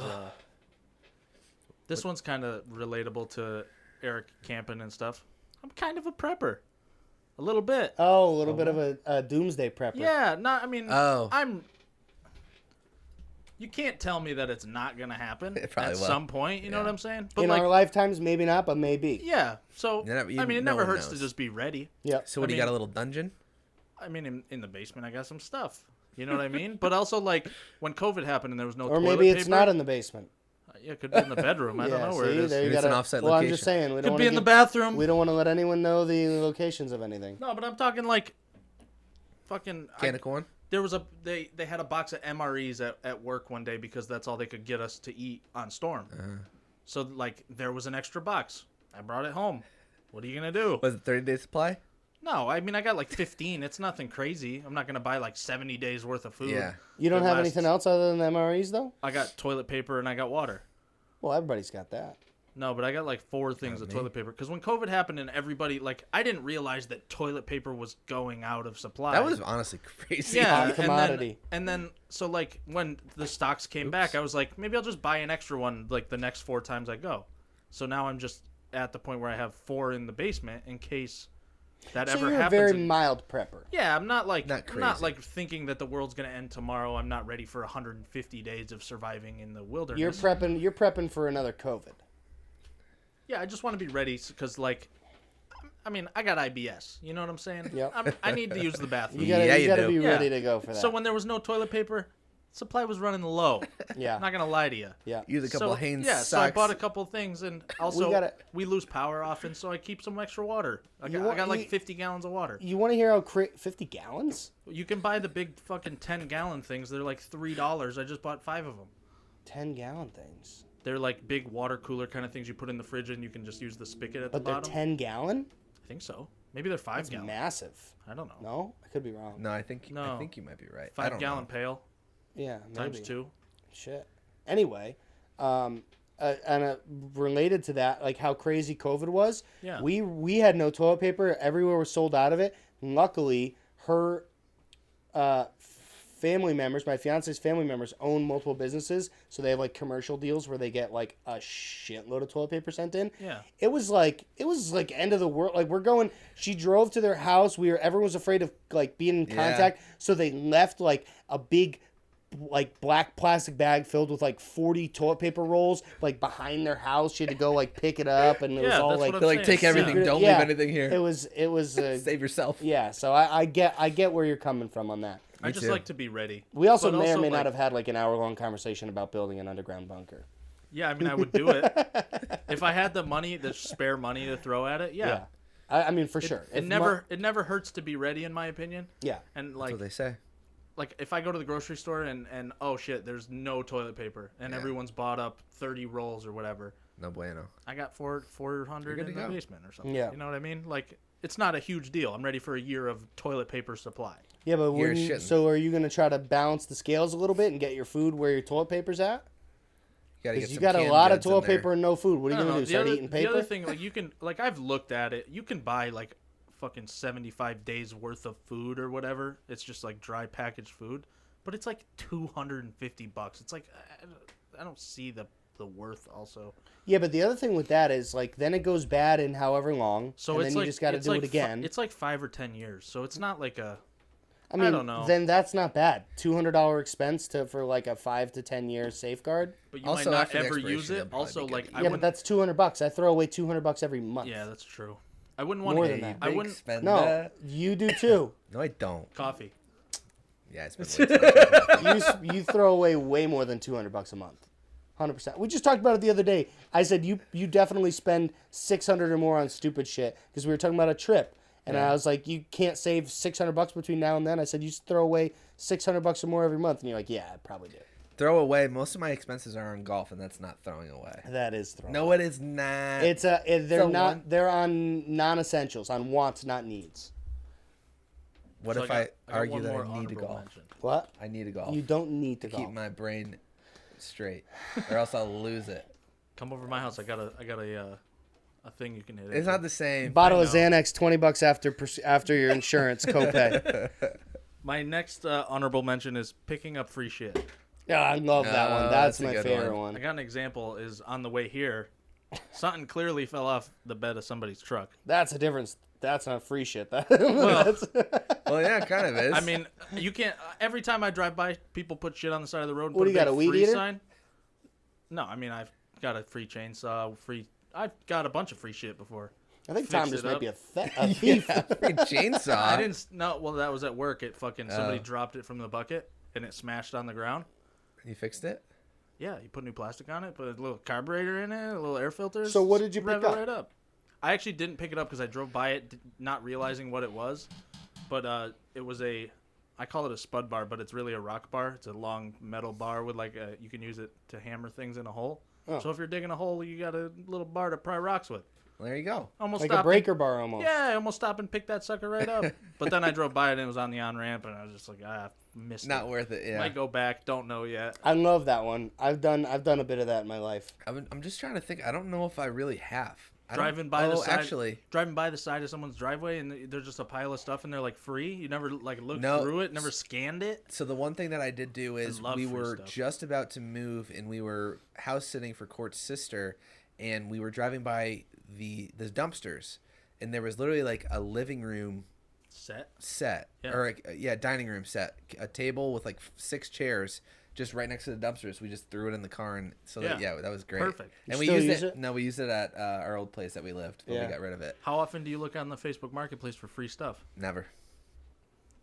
This one's kind of relatable to Eric camping and stuff. I'm kind of a prepper, a little bit. Oh, a little bit of a doomsday prepper. Yeah, not. I mean, Oh. I'm. You can't tell me that it's not gonna happen It probably at will. some point. You know Yeah. what I'm saying? But In like, our lifetimes, maybe not, but maybe. yeah. So You I mean, it no never one hurts knows. to just be ready. Yep. So what, I do you got mean- a little dungeon? I mean, in the basement, I got some stuff. You know what I mean? But also, like, when COVID happened and there was no Or toilet maybe it's paper, not in the basement. Yeah, it could be in the bedroom. I don't know where it is. There you Maybe it's gotta, an offsite well, I'm location. just saying. We don't Could want be to in the bathroom. We don't want to let anyone know the locations of anything. No, but I'm talking like fucking. Can of corn? There was they had a box of MREs at work one day because that's all they could get us to eat on Storm. So like there was an extra box. I brought it home. What are you gonna do? Was it 30-day supply? No, I mean I got like 15. It's nothing crazy. I'm not gonna buy like 70 days worth of food. Yeah. You don't that have lasts- anything else other than the MREs, though? I got toilet paper and I got water. Well, everybody's got that. No, but I got like 4 things of me. toilet paper because when COVID happened and everybody like I didn't realize that toilet paper was going out of supply. That was honestly crazy. yeah, Hot commodity. And then so like when the stocks came back, I was like, maybe I'll just buy an extra one like the next 4 times I go. So now I'm just at the point where I have 4 in the basement in case that So ever you're a happens. very mild prepper. Yeah, I'm not like Not I'm not crazy. like thinking that the world's gonna end tomorrow. I'm not ready for 150 days of surviving in the wilderness. You're prepping for another COVID. Yeah, I just want to be ready because like. I mean, I got IBS. You know what I'm saying? Yep. I need to use the bathroom. You gotta, Yeah, you you gotta do. be Yeah. ready to go for that. So when there was no toilet paper, supply was running low. yeah, I'm not gonna lie to you. yeah. Use a couple So of Hanes yeah, socks. so I bought a couple things, and also gotta- we lose power often, so I keep some extra water. I You got, want- I got like you- 50 gallons of water. You want to hear how 50 gallons? You can buy the big fucking 10-gallon things. They're like $3. I just bought 5 of them. 10-gallon things. They're like big water cooler kind of things you put in the fridge, and you can just use the spigot at But the they're bottom. 10-gallon? I think so. Maybe they're 5 That's gallon. massive. I don't know. No? I could be wrong. No, I think No. you might be right. I 5 don't gallon know. pail Yeah, maybe. times 2. Shit. Anyway, related to that, like how crazy COVID was. Yeah. We had no toilet paper. Everywhere was sold out of it. Luckily, her family members, my fiance's family members, own multiple businesses, so they have like commercial deals where they get like a shitload of toilet paper sent in. Yeah. It was like end of the world. Like we're going. She drove to their house. Everyone was afraid of like being in contact, so they left like a big like black plastic bag filled with like 40 toilet paper rolls like behind their house. She had to go like pick it up, and it was Yeah, all that's like what They're I'm like, saying. take everything. Yeah. Don't Yeah. leave anything here. it was Save yourself. yeah. So I get where you're coming from on that. I just too. like to be ready. We also But may or may like, not have had like an hour-long conversation about building an underground bunker. Yeah, I mean, I would do it if I had the money, the spare money to throw at it. Yeah, I mean for sure. It never hurts to be ready, in my opinion. Yeah. And That's like what they say. if I go to the grocery store and oh shit, there's no toilet paper and Yeah. everyone's bought up 30 rolls or whatever. No bueno. I got 400 good in to the go. basement or something. Yeah. You know what I mean? Like it's not a huge deal. I'm ready for a year of toilet paper supply. Yeah, but You're wouldn't- shitting. so are you going to try to balance the scales a little bit and get your food where your toilet paper's at? You gotta Because get you some got a canned lot of goods in toilet there. paper and no food. What are I you don't going to know. do? Start eating The paper? other thing, like you can, like I've looked at it. You can buy like fucking 75 days worth of food or whatever. It's just like dry packaged food, but it's like $250. It's like I don't see the worth. Also, Yeah, but the other thing with that is like then it goes bad in however long, so and it's then like you just got to it's do like it again. It's like 5 or 10 years. So it's not like a. I mean, don't know. then that's not bad. $200 expense for like a 5 to 10 year safeguard. But you Also, might not after the ever expiration, use they'll it. probably Also, be like good. I Yeah, but wouldn't. that's $200. I throw away $200 every month. Yeah, that's true. I wouldn't want More to. than that. I Big wouldn't. spender. No, you do too. No, I don't. Coffee. Yeah, I spend way too much on coffee. You throw away way more than $200 a month. 100%. We just talked about it the other day. I said you definitely spend $600 or more on stupid shit because we were talking about a trip. And I was like, you can't save $600 between now and then. I said, you throw away $600 or more every month. And you're like, yeah, I probably do. Throw away. Most of my expenses are on golf, and that's not throwing away. That is throwing. No, it is not. They're not. They're on non-essentials, on wants, not needs. What So if I I got argue one that more I need to honorable golf? mention. What? I need to golf. You don't need to to keep golf. my brain straight, or else I'll lose it. Come over to my house. I got a thing you can hit. It's into. not the same. Bottle I of know. Xanax, $20 after your insurance copay. My next honorable mention is picking up free shit. Yeah, I love that one. That's that's a my good favorite one. I got an example. Is on the way here, something clearly fell off the bed of somebody's truck. That's a difference. That's not free shit. Well, Well, yeah, it kind of is. I mean, you can't. Every time I drive by, people put shit on the side of the road. And What put do you got, big a weed free eater? Sign. No, I mean I've got a free chainsaw. I've got a bunch of free shit before. I think Fix Tom it just might up. be a thief. yeah, freaking chainsaw. I didn't. No, well that was at work. It fucking somebody Oh. dropped it from the bucket and it smashed on the ground. You fixed it? Yeah, you put new plastic on it, put a little carburetor in it, a little air filter. So what did you rev pick it up? right up? I actually didn't pick it up because I drove by it, not realizing what it was. But it was I call it a spud bar, but it's really a rock bar. It's a long metal bar with you can use it to hammer things in a hole. Oh. So if you're digging a hole, you got a little bar to pry rocks with. Well, there you go. Almost Like stopped a breaker bar almost. Yeah, I almost stopped and picked that sucker right up. But then I drove by it and it was on the on-ramp, and I was just like, missed Not it. worth it. Yeah. Might go back, don't know yet. I love that one. I've done a bit of that in my life. I'm just trying to think. I don't know if I really have. Driving by the side, actually, driving by the side of someone's driveway and there's just a pile of stuff in there like free. You never like looked No. through it, never scanned it. so the one thing that I did do is love we free were stuff. just about to move, and we were house sitting for Court's sister, and we were driving by the dumpsters, and there was literally like a living room set Yeah. or dining room set, a table with like 6 chairs just right next to the dumpsters. We just threw it in the car, and so that was great. Perfect. And You we still used use it. it? No, we used it at our old place that we lived, but Yeah. we got rid of it. How often do you look on the Facebook Marketplace for free stuff? Never.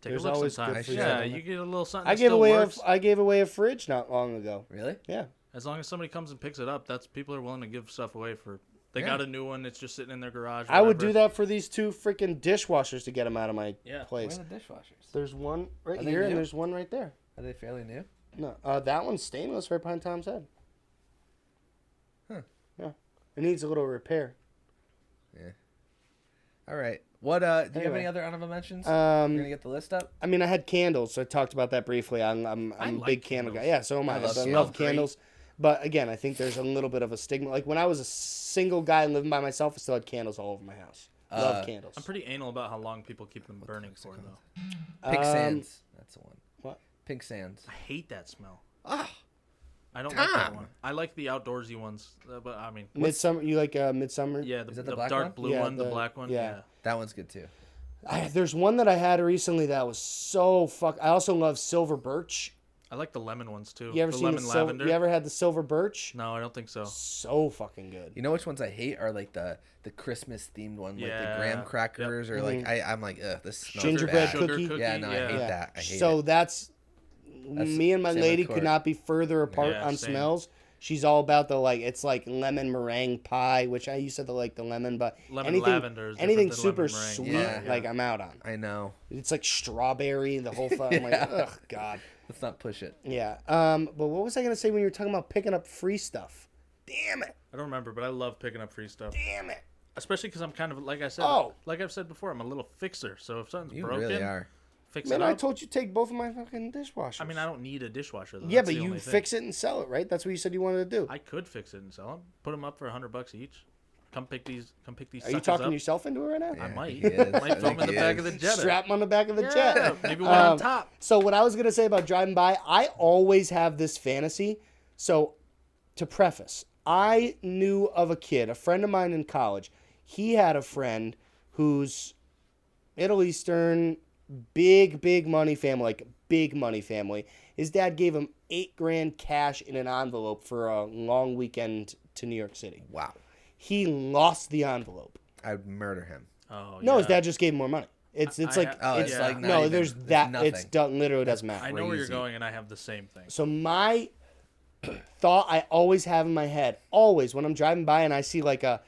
Take There's a look always sometimes. good free Yeah, stuff on you there. get a little something. I that gave still away works. I gave away a fridge not long ago. Really? Yeah. As long as somebody comes and picks it up, that's people are willing to give stuff away for. They Yeah. got a new one. It's just sitting in their garage. I would whatever. do that for these 2 freaking dishwashers to get them out of my Yeah. place. Where are the dishwashers? There's one right Are they here and new? there's one right there. Are they fairly new? No, that one's stainless right behind Tom's head. Huh. Yeah. It needs a little repair. All right. What? Do you have Anyway. any other honorable mentions? We're gonna get the list up. I mean, I had candles, so I talked about that briefly. I'm I a like big candle guy. candles. Yeah, so am I. I love I candles. love Great. candles. But again, I think there's a little bit of a stigma. Like when I was a single guy living by myself, I still had candles all over my house. Love candles. I'm pretty anal about how long people keep them burning for, though. Pink Sands. That's the one. What? Pink Sands. I hate that smell. Ah. I don't like that Tom. one. I like the outdoorsy ones, but I mean, Midsummer. You like Midsummer? yeah, Is the, that the the black dark one? blue Yeah, one, the the- black one. yeah. Yeah. That one's good too. There's one that I had recently that was so I also love silver birch. I like the lemon ones too. You ever the seen lemon the lavender? You ever had the silver birch? No, I don't think so. So fucking good. You know which ones I hate are like the Christmas themed one, like the Yeah. graham crackers, or like I'm like, ugh, this smells Gingerbread bad. Sugar cookie? cookie. Yeah, no, I hate Yeah. that. I hate So it. that's me and my same with lady Court. could not be further apart Yeah, on same. smells. She's all about the it's like lemon meringue pie, which I used to like the lemon, but Lemon anything lavender is anything different super than lemon meringue. sweet, Yeah. like I'm out on. I know. It's like strawberry, the whole thing. I'm like, ugh, God. Let's not push it. Yeah. But what was I gonna say when you were talking about picking up free stuff? Damn it! I don't remember, but I love picking up free stuff, Damn it! especially because I'm kind of like I said. Oh. Like I've said before, I'm a little fixer. So if something's You broken, really are. fix Man, it I up. told you to take both of my fucking dishwashers. I mean, I don't need a dishwasher though. Yeah, That's but the you only thing. fix it and sell it, right? That's what you said you wanted to do. I could fix it and sell them. Put them up for $100 each. Come pick these. Are Are you suckers talking up. yourself into it right now? I Yeah, might. he is. Might I throw them think in the he back is. of the Jetta. Strap 'em on the back of the Yeah, jet. maybe one on top. So what I was gonna say about driving by, I always have this fantasy. So, to preface, I knew of a kid, a friend of mine in college. He had a friend who's Middle Eastern big money family, like big money family. His dad gave him $8,000 cash in an envelope for a long weekend to New York City. Wow. He lost the envelope. I'd murder him. Oh, No, yeah. his dad just gave him more money. It's like it's like not no, even, there's it's that. nothing. It's done. Literally doesn't matter. I know where you're crazy. going, and I have the same thing. So my thought I always have in my head, always when I'm driving by and I see like a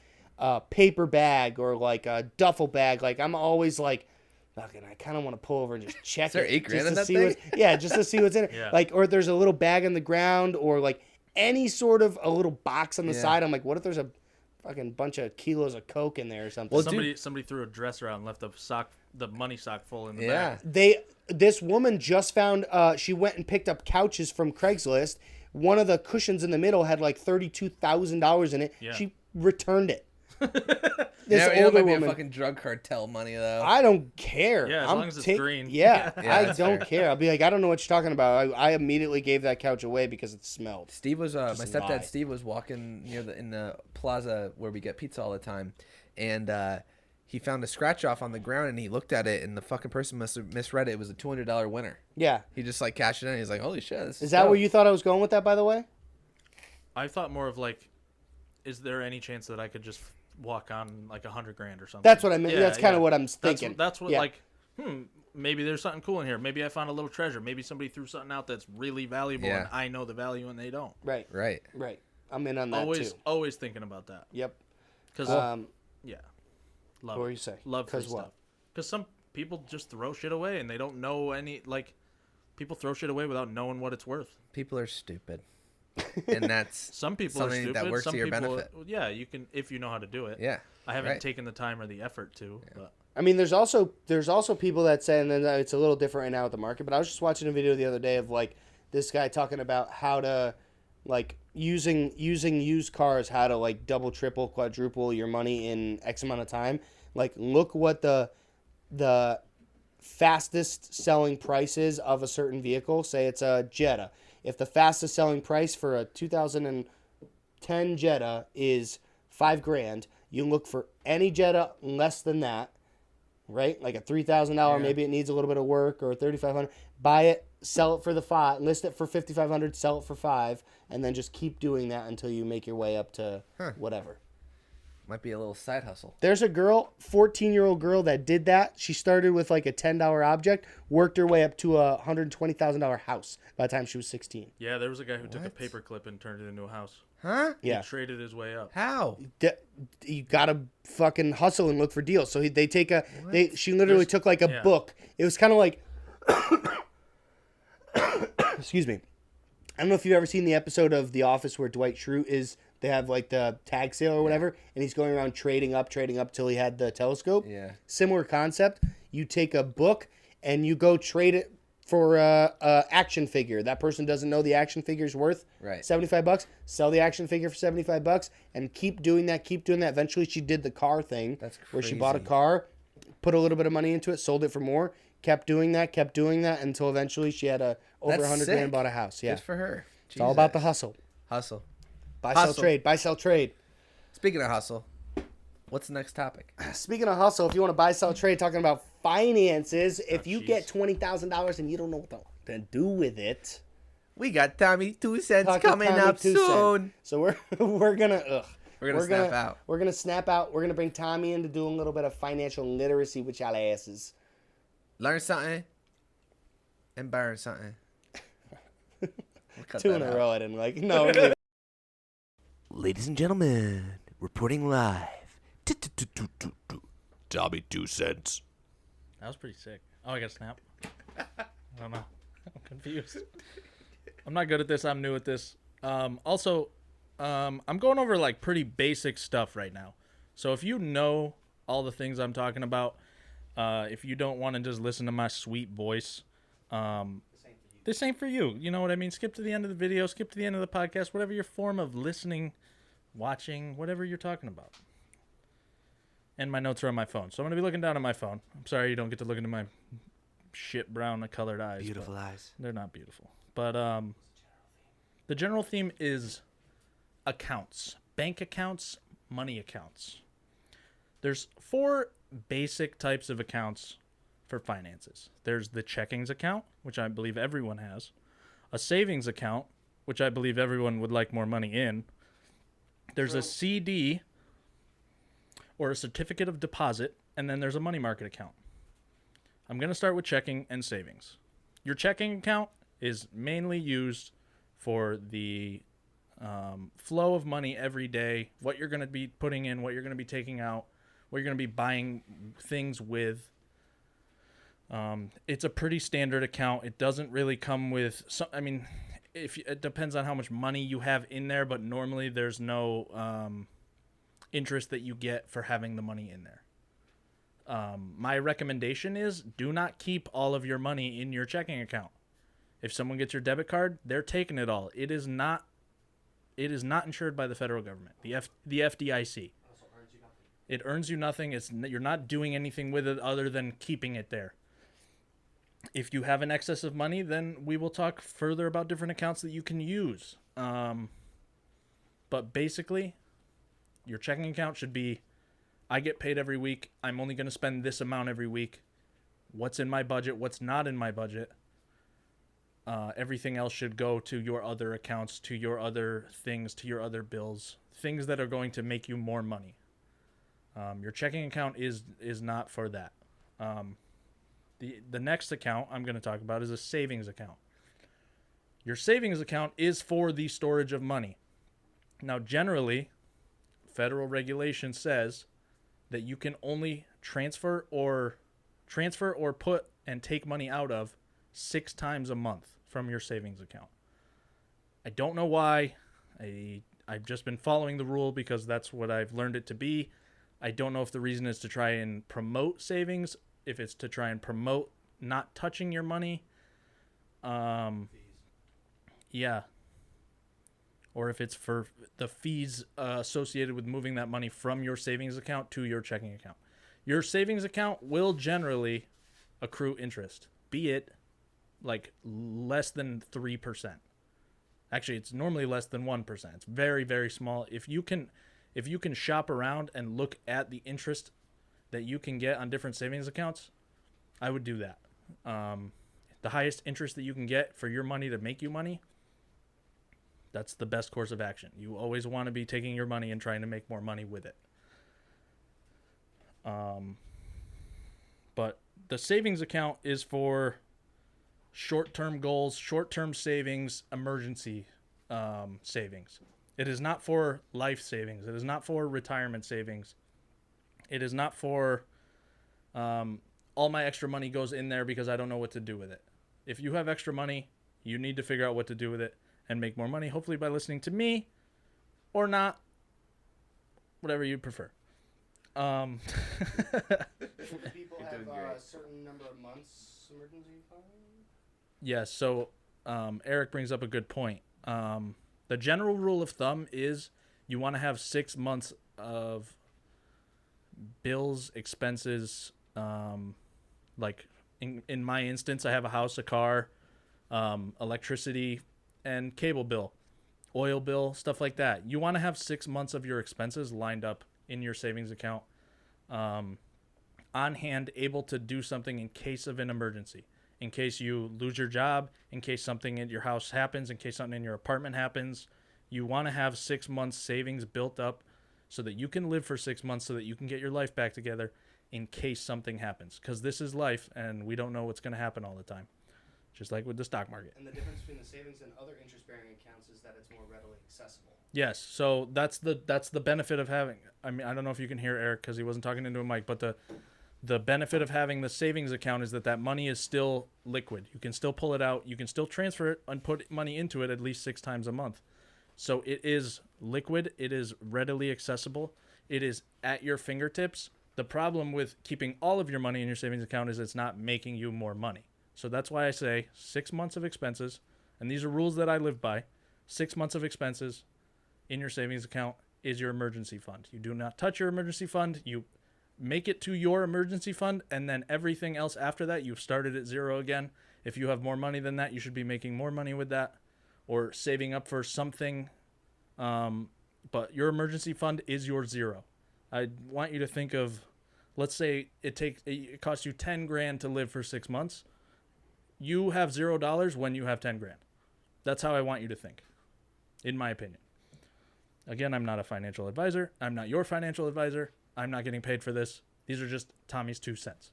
paper bag or like a duffel bag, like I'm always like, fucking, I kind of want to pull over and just check there it. $8,000 just in to that see thing? just to see what's in it. Yeah. Like, or if there's a little bag on the ground or like any sort of a little box on the Yeah. side. I'm like, what if there's a fucking bunch of kilos of Coke in there or something? Well, Somebody threw a dresser out and left the money sock full in the Yeah. bag. This woman just found she went and picked up couches from Craigslist. One of the cushions in the middle had like $32,000 in it. Yeah. She returned it. Yeah, This it older might be a woman. fucking drug cartel money though. I don't care. Yeah, as long as it's green. Yeah, Yeah, I that's don't fair. care. I'll be like, I don't know what you're talking about. I immediately gave that couch away because it smelled. Steve was my Just stepdad lie. Steve was walking near in the plaza where we get pizza all the time, and he found a scratch off on the ground and he looked at it and the fucking person must have misread it. It was a $200 winner. Yeah. He just like cashed it in. He's like, holy shit! This Is that dope. where you thought I was going with that, by the way? I thought more of like, is there any chance that I could just walk on like $100,000 or something? That's what I mean. Yeah, That's kind of yeah. what I'm thinking. That's what Yeah. like, maybe there's something cool in here. Maybe I found a little treasure. Maybe somebody threw something out that's really valuable Yeah. and I know the value and they don't. Right. Right. Right. I'm in on that Always, too. always thinking about that. Yep. Because yeah, love. What were it. you saying? Love free 'Cause what? stuff. Because some people just throw shit away and they don't know any like. People throw shit away without knowing what it's worth. People are stupid, and that's Some people something are stupid. that works some to your people, benefit. Yeah, you can if you know how to do it. Yeah. I haven't right. taken the time or the effort to. But I mean, there's also people that say, and then it's a little different right now with the market. But I was just watching a video the other day of like this guy talking about how to, like, using used cars, how to like double, triple, quadruple your money in X amount of time. Like, look what the fastest selling price is of a certain vehicle. Say it's a Jetta. If the fastest selling price for a 2010 Jetta is $5,000, you look for any Jetta less than that, right? Like a $3,000, maybe it needs a little bit of work, or $3,500. Buy it, sell it for the $5,000, list it for $5,500, sell it for $5,000, and then just keep doing that until you make your way up to whatever. Might be a little side hustle. There's a girl, 14-year-old girl that did that. She started with like a $10 object, worked her way up to a $120,000 house by the time she was 16. yeah, there was a guy who took a What? paper clip and turned it into a house. Huh? Yeah. He traded his way up. How? You gotta fucking hustle and look for deals. So they take she literally There's- took like a yeah. book. It was kind of like, excuse me. I don't know if you've ever seen the episode of The Office where Dwight Schrute is. They have like the tag sale or whatever, and he's going around trading up till he had the telescope. Yeah. Similar concept. You take a book and you go trade it for a action figure. That person doesn't know the action figure's worth Right. $75. Sell the action figure for $75 and keep doing that. Eventually, she did the car thing. That's where she bought a crazy. car, put a little bit of money into it, sold it for more. Kept doing that until eventually she had over That's $100,000 sick. bought a house. Yeah, Good for her. it's all about the Jesus. hustle. Hustle. Buy, sell, Hustle. trade. Buy, sell, trade. Speaking of hustle, what's the next topic? Speaking of hustle, if you want to buy, sell, trade, talking about finances, if you jeez. get $20,000 and you don't know what to do with it, We got Tommy 2 Cents Talking coming Tommy up 2 Cent. soon. So we're gonna We're gonna snap out. We're gonna snap out. We're gonna bring Tommy in to do a little bit of financial literacy with y'all asses. Learn something and burn something. We'll cut 2 that in a out. row. I didn't like. No. Ladies and gentlemen, reporting live. Tommy 2 Cents. That was pretty sick. Oh, I got a snap. I don't know. I'm confused. I'm not good at this. I'm new at this. Also, I'm going over like pretty basic stuff right now. So if you know all the things I'm talking about, if you don't want to just listen to my sweet voice, this ain't for you. You know what I mean? Skip to the end of the video, skip to the end of the podcast, whatever your form of listening, watching, whatever you're talking about. And my notes are on my phone. So I'm going to be looking down at my phone. I'm sorry you don't get to look into my shit brown colored eyes. Beautiful but eyes. They're not beautiful. But the general theme is accounts. Bank accounts, money accounts. There's 4 basic types of accounts for finances. There's the checkings account, which I believe everyone has, a savings account, which I believe everyone would like more money in. There's a CD or a certificate of deposit, and then there's a money market account. I'm going to start with checking and savings. Your checking account is mainly used for the flow of money every day, what you're going to be putting in, what you're going to be taking out, what you're going to be buying things with. It's a pretty standard account. It doesn't really come with it depends on how much money you have in there, but normally there's no interest that you get for having the money in there. My recommendation is do not keep all of your money in your checking account. If someone gets your debit card, they're taking it all. It is not insured by the federal government, the FDIC. It earns you nothing. You're not doing anything with it other than keeping it there. If you have an excess of money, then we will talk further about different accounts that you can use. But basically, your checking account should be, I get paid every week. I'm only going to spend this amount every week. What's in my budget? What's not in my budget? Everything else should go to your other accounts, to your other things, to your other bills, things that are going to make you more money. Your checking account is not for that. The next account I'm going to talk about is a savings account. Your savings account is for the storage of money. Now, generally, federal regulation says that you can only transfer or put and take money out of 6 times a month from your savings account. I don't know why. I've just been following the rule because that's what I've learned it to be. I don't know if the reason is to try and promote savings, if it's to try and promote not touching your money. Yeah. Or if it's for the fees associated with moving that money from your savings account to your checking account. Your savings account will generally accrue interest, be it like less than 3%. Actually, it's normally less than 1%. It's very, very small. If you can shop around and look at the interest that you can get on different savings accounts, I would do that. The highest interest that you can get for your money to make you money, that's the best course of action. You always want to be taking your money and trying to make more money with it. But the savings account is for short-term goals, short-term savings, emergency savings. It is not for life savings. It is not for retirement savings. It is not for all my extra money goes in there because I don't know what to do with it. If you have extra money, you need to figure out what to do with it and make more money, hopefully by listening to me or not, whatever you prefer. Do people have a certain number of months emergency fund? Yes, so Eric brings up a good point. The general rule of thumb is you want to have 6 months of bills, expenses. Like in my instance, I have a house, a car, electricity, and cable bill, oil bill, stuff like that. You want to have 6 months of your expenses lined up in your savings account, on hand, able to do something in case of an emergency. In case you lose your job, in case something in your house happens, in case something in your apartment happens, you want to have 6 months savings built up so that you can live for 6 months, so that you can get your life back together in case something happens. Because this is life, and we don't know what's going to happen all the time, just like with the stock market. And the difference between the savings and other interest-bearing accounts is that it's more readily accessible. Yes, so that's the benefit of having. I mean, I don't know if you can hear Eric because he wasn't talking into a mic, but the benefit of having the savings account is that money is still liquid. You can still pull it out. You can still transfer it and put money into it at least 6 times a month. So it is liquid. It is readily accessible. It is at your fingertips. The problem with keeping all of your money in your savings account is it's not making you more money. So that's why I say 6 months of expenses, and these are rules that I live by. 6 months of expenses in your savings account is your emergency fund. You do not touch your emergency fund. You make it to your emergency fund, and then everything else after that, you've started at zero again. If you have more money than that, you should be making more money with that or saving up for something. But your emergency fund is your zero. I want you to think of let's say it costs you 10 grand to live for 6 months. You have $0 when you have 10 grand. That's how I want you to think, in my opinion. Again, I'm not a financial advisor. I'm not your financial advisor. I'm not getting paid for this. These are just Tommy's 2 cents.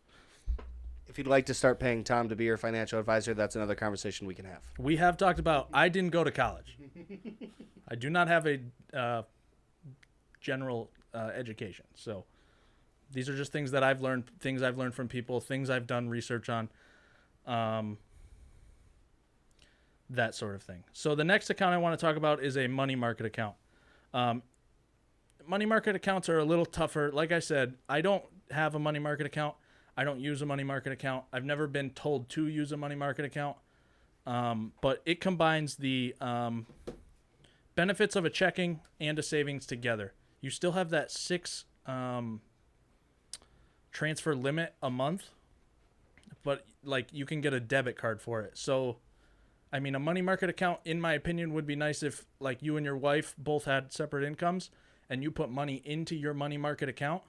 If you'd like to start paying Tom to be your financial advisor, that's another conversation we can have. We have talked about, I didn't go to college. I do not have a general education. So these are just things that I've learned, things I've learned from people, things I've done research on, that sort of thing. So the next account I want to talk about is a money market account. Money market accounts are a little tougher. Like I said, I don't have a money market account. I don't use a money market account. I've never been told to use a money market account. But it combines the benefits of a checking and a savings together. You still have that 6 transfer limit a month, but like you can get a debit card for it. So, I mean, a money market account, in my opinion, would be nice if like you and your wife both had separate incomes and you put money into your money market account.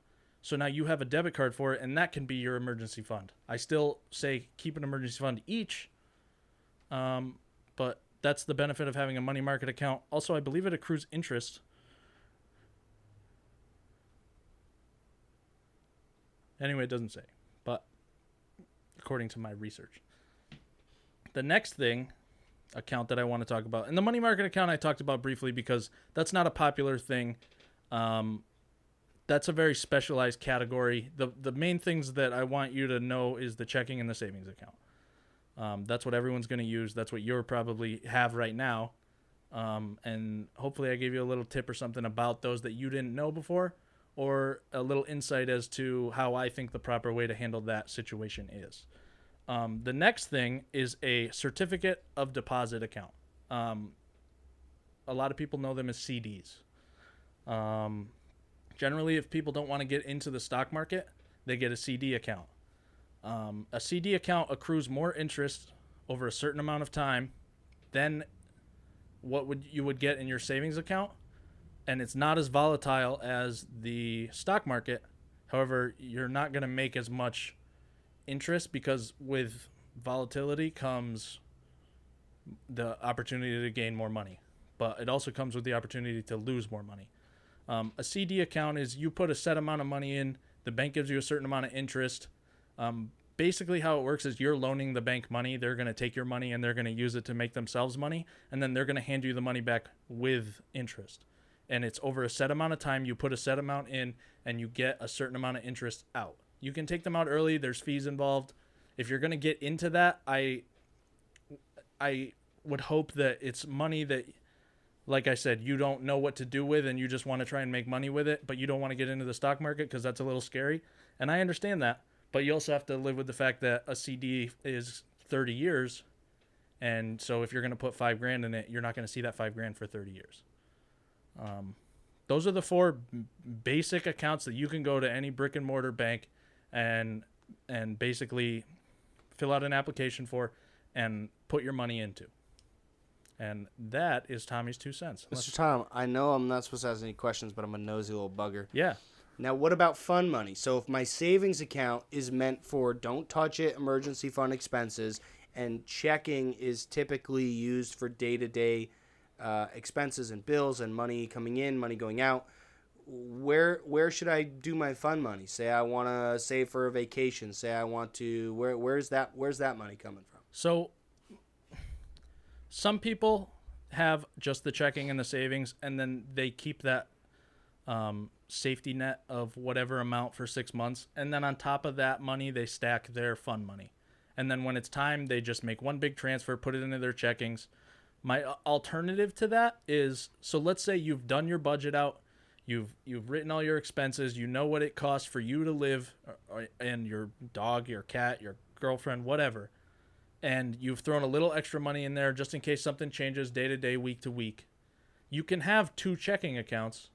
So now you have a debit card for it, and that can be your emergency fund. I still say keep an emergency fund each, but that's the benefit of having a money market account. Also, I believe it accrues interest. Anyway, it doesn't say, but according to my research. The next account that I want to talk about, and the money market account I talked about briefly because that's not a popular thing. That's a very specialized category. The main things that I want you to know is the checking and the savings account. That's what everyone's going to use. That's what you're probably have right now. And hopefully I gave you a little tip or something about those that you didn't know before, or a little insight as to how I think the proper way to handle that situation is. The next thing is a certificate of deposit account. A lot of people know them as CDs. Generally, if people don't want to get into the stock market, they get a CD account. A CD account accrues more interest over a certain amount of time than what you would get in your savings account, and it's not as volatile as the stock market. However, you're not going to make as much interest because with volatility comes the opportunity to gain more money, but it also comes with the opportunity to lose more money. A CD account is you put a set amount of money in, the bank gives you a certain amount of interest. Basically how it works is you're loaning the bank money. They're going to take your money and they're going to use it to make themselves money, and then they're going to hand you the money back with interest. And it's over a set amount of time. You put a set amount in and you get a certain amount of interest out. You can take them out early. There's fees involved. If you're going to get into that, I would hope that it's money that, like I said, you don't know what to do with and you just want to try and make money with it, but you don't want to get into the stock market because that's a little scary. And I understand that, but you also have to live with the fact that a CD is 30 years. And so if you're going to put $5,000 in it, you're not going to see that $5,000 for 30 years. Those are the 4 basic accounts that you can go to any brick and mortar bank and basically fill out an application for and put your money into. And that is Tommy's 2 cents. Mr. Tom, I know I'm not supposed to ask any questions, but I'm a nosy little bugger. Yeah. Now, what about fund money? So if my savings account is meant for don't touch it emergency fund expenses, and checking is typically used for day-to-day expenses and bills and money coming in, money going out, where should I do my fund money? Say I want to save for a vacation. Say I want to, where's that money coming from? So some people have just the checking and the savings, and then they keep that safety net of whatever amount for 6 months. And then on top of that money, they stack their fund money. And then when it's time, they just make one big transfer, put it into their checkings. My alternative to that is, so let's say you've done your budget out, you've written all your expenses, you know what it costs for you to live, and your dog, your cat, your girlfriend, whatever, and you've thrown a little extra money in there just in case something changes day to day, week to week. You can have 2 checking accounts,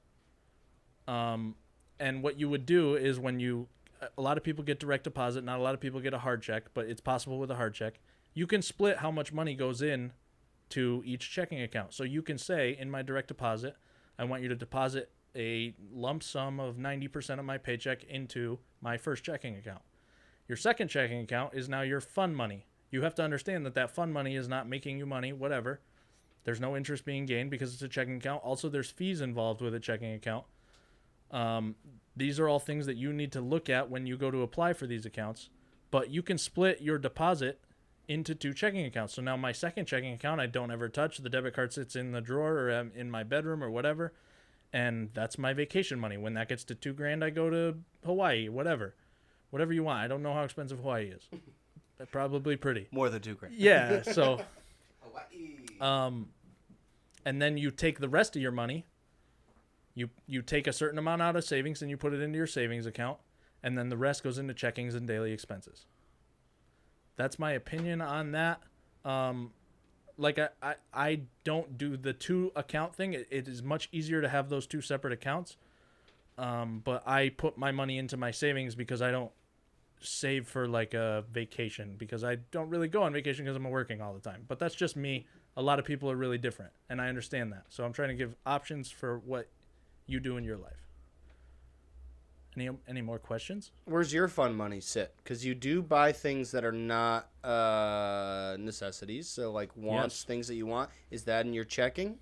and what you would do is a lot of people get direct deposit, not a lot of people get a hard check, but it's possible with a hard check. You can split how much money goes in to each checking account. So you can say, in my direct deposit, I want you to deposit a lump sum of 90% of my paycheck into my first checking account. Your second checking account is now your fun money. You have to understand that that fun money is not making you money, whatever. There's no interest being gained because it's a checking account. Also, there's fees involved with a checking account. These are all things that you need to look at when you go to apply for these accounts. But you can split your deposit into 2 checking accounts. So now my second checking account I don't ever touch. The debit card sits in the drawer or in my bedroom or whatever. And that's my vacation money. When that gets to $2,000, I go to Hawaii, whatever you want. I don't know how expensive Hawaii is. Probably pretty. More than $2,000. Yeah. So, and then you take the rest of your money. You take a certain amount out of savings and you put it into your savings account, and then the rest goes into checkings and daily expenses. That's my opinion on that. Like I don't do the 2 account thing. It is much easier to have those 2 separate accounts. But I put my money into my savings because I don't save for like a vacation, because I don't really go on vacation because I'm working all the time. But that's just me. A lot of people are really different, and I understand that. So I'm trying to give options for what you do in your life. Any more questions? Where's your fun money sit? Because you do buy things that are not necessities. So like wants, Yes. things that you want. Is that in your checking?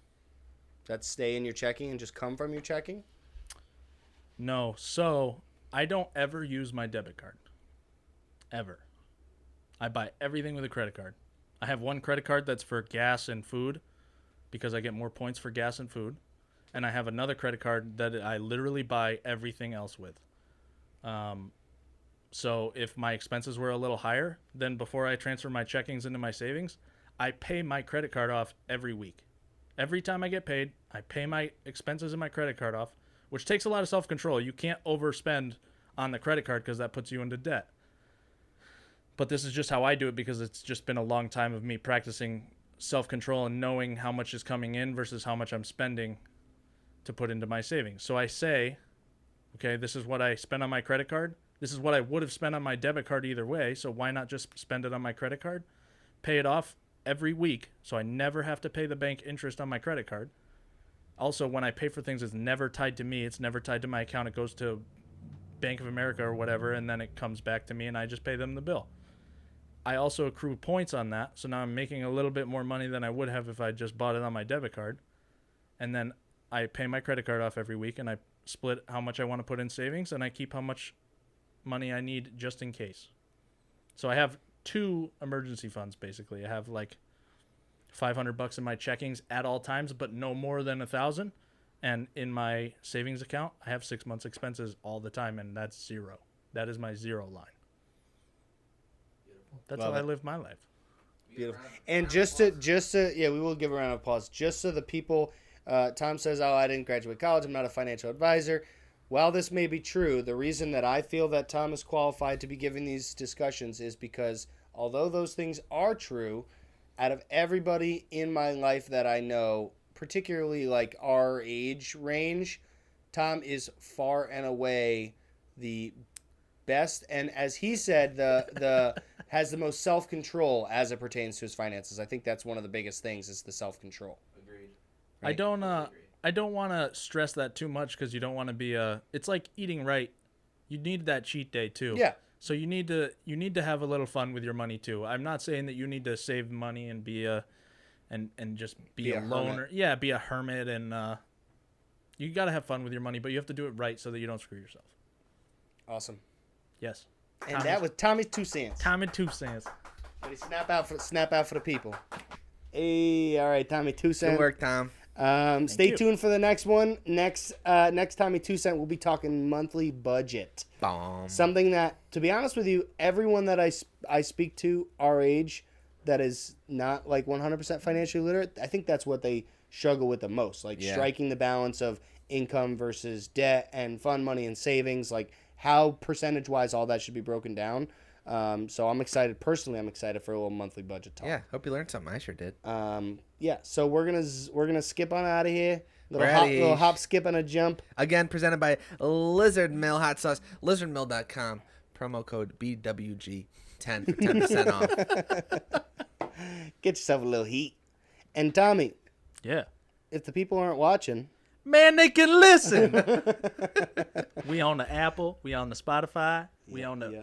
Does that stay in your checking and just come from your checking? No. So I don't ever use my debit card. Ever. I buy everything with a credit card. I have one credit card that's for gas and food because I get more points for gas and food. And I have another credit card that I literally buy everything else with. So if my expenses were a little higher, then before I transfer my checkings into my savings, I pay my credit card off every week. Every time I get paid, I pay my expenses in my credit card off, which takes a lot of self-control. You can't overspend on the credit card because that puts you into debt. But this is just how I do it because it's just been a long time of me practicing self-control and knowing how much is coming in versus how much I'm spending to put into my savings. So I say, okay, this is what I spend on my credit card. This is what I would have spent on my debit card either way. So why not just spend it on my credit card? Pay it off every week so I never have to pay the bank interest on my credit card. Also, when I pay for things, it's never tied to me. It's never tied to my account. It goes to Bank of America or whatever, and then it comes back to me and I just pay them the bill. I also accrue points on that. So now I'm making a little bit more money than I would have if I just bought it on my debit card. And then I pay my credit card off every week, and I split how much I want to put in savings, and I keep how much money I need just in case. So I have 2 emergency funds, basically. I have like $500 in my checkings at all times, but no more than 1,000. And in my savings account, I have 6 months expenses all the time, and that's 0. That is my 0 line. Beautiful. That's how I live my life. Beautiful. And just to, yeah, we will give a round of applause. Just so the people, Tom says, oh, I didn't graduate college. I'm not a financial advisor. While this may be true, the reason that I feel that Tom is qualified to be giving these discussions is because although those things are true, out of everybody in my life that I know, particularly like our age range, Tom is far and away the best, and as he said, the has the most self-control as it pertains to his finances. I think that's one of the biggest things is the self-control. Agreed. Right? I don't want to stress that too much because you don't want to be it's like eating right. You need that cheat day too. Yeah. So you need to have a little fun with your money too. I'm not saying that you need to save money and be and just be a loner. Hermit. Yeah, be a hermit, and you got to have fun with your money, but you have to do it right so that you don't screw yourself. Awesome. Yes. And that was Tommy's 2 cents. Tommy 2 cents. But he snap out for the people. Hey, all right, Tommy 2 cents. Good work, Tom. Stay you. tuned for the next one. Next Tommy 2 cent, we'll be talking monthly budget. Bomb. Something that, to be honest with you, everyone that I speak to our age that is not like 100% financially literate, I think that's what they struggle with the most. Like striking the balance of income versus debt and fund money and savings, like how percentage-wise all that should be broken down. So I'm excited. Personally, I'm excited for a little monthly budget talk. Yeah, hope you learned something. I sure did. Yeah. So we're gonna skip on out of here. Ready. Little hop, skip, and a jump. Again, presented by Lizard Mill Hot Sauce. LizardMill.com. Promo code BWG10 for 10% off. Get yourself a little heat. And Tommy, Yeah. if the people aren't watching, Man, they can listen. We on the Apple. We on the Spotify. We on the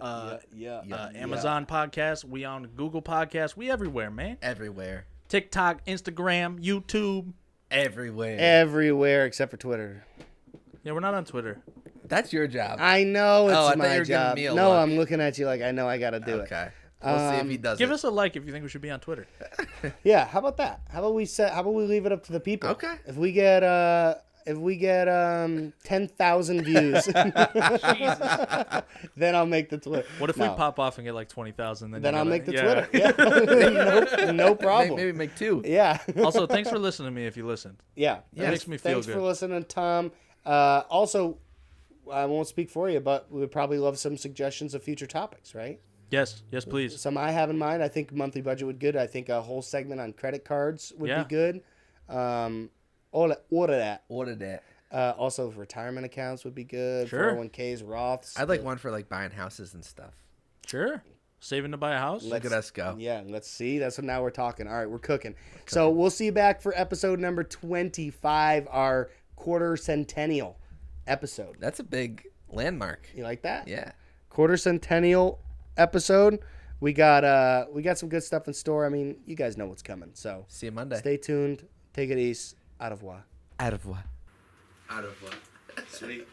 Amazon podcast. We on the Google podcast. We everywhere, man. Everywhere. TikTok, Instagram, YouTube. Everywhere except for Twitter. Yeah, we're not on Twitter. That's your job. I know it's I thought my you were giving job. me a No, look. I'm looking at you like I know I got to do it. Okay. We'll see if he does Give it. us a like if you think we should be on Twitter. Yeah, how about that? How about we leave it up to the people? Okay. If we get 10,000 views, then I'll make the Twitter. What if we pop off and get like 20,000? Then I'll make the Twitter. Yeah. no problem. Maybe make 2. Yeah. Also, thanks for listening to me if you listened. Yeah. It makes me feel Thanks good. for listening, Tom. Also, I won't speak for you, but we would probably love some suggestions of future topics, right? Yes, please. Some I have in mind. I think monthly budget would be good. I think a whole segment on credit cards would be good. Order that. Also, retirement accounts would be good. Sure. 401ks, Roths. I'd like one for like buying houses and stuff. Sure. Saving to buy a house. Look at us go. Yeah, let's see. That's what now we're talking. All right, we're cooking. So we'll see you back for episode number 25, our quarter centennial episode. That's a big landmark. You like that? Yeah. Quarter centennial episode. We got some good stuff in store. I mean, you guys know what's coming. So See you Monday. stay tuned. Take it easy. Au revoir. Au revoir. Au revoir. Sweet.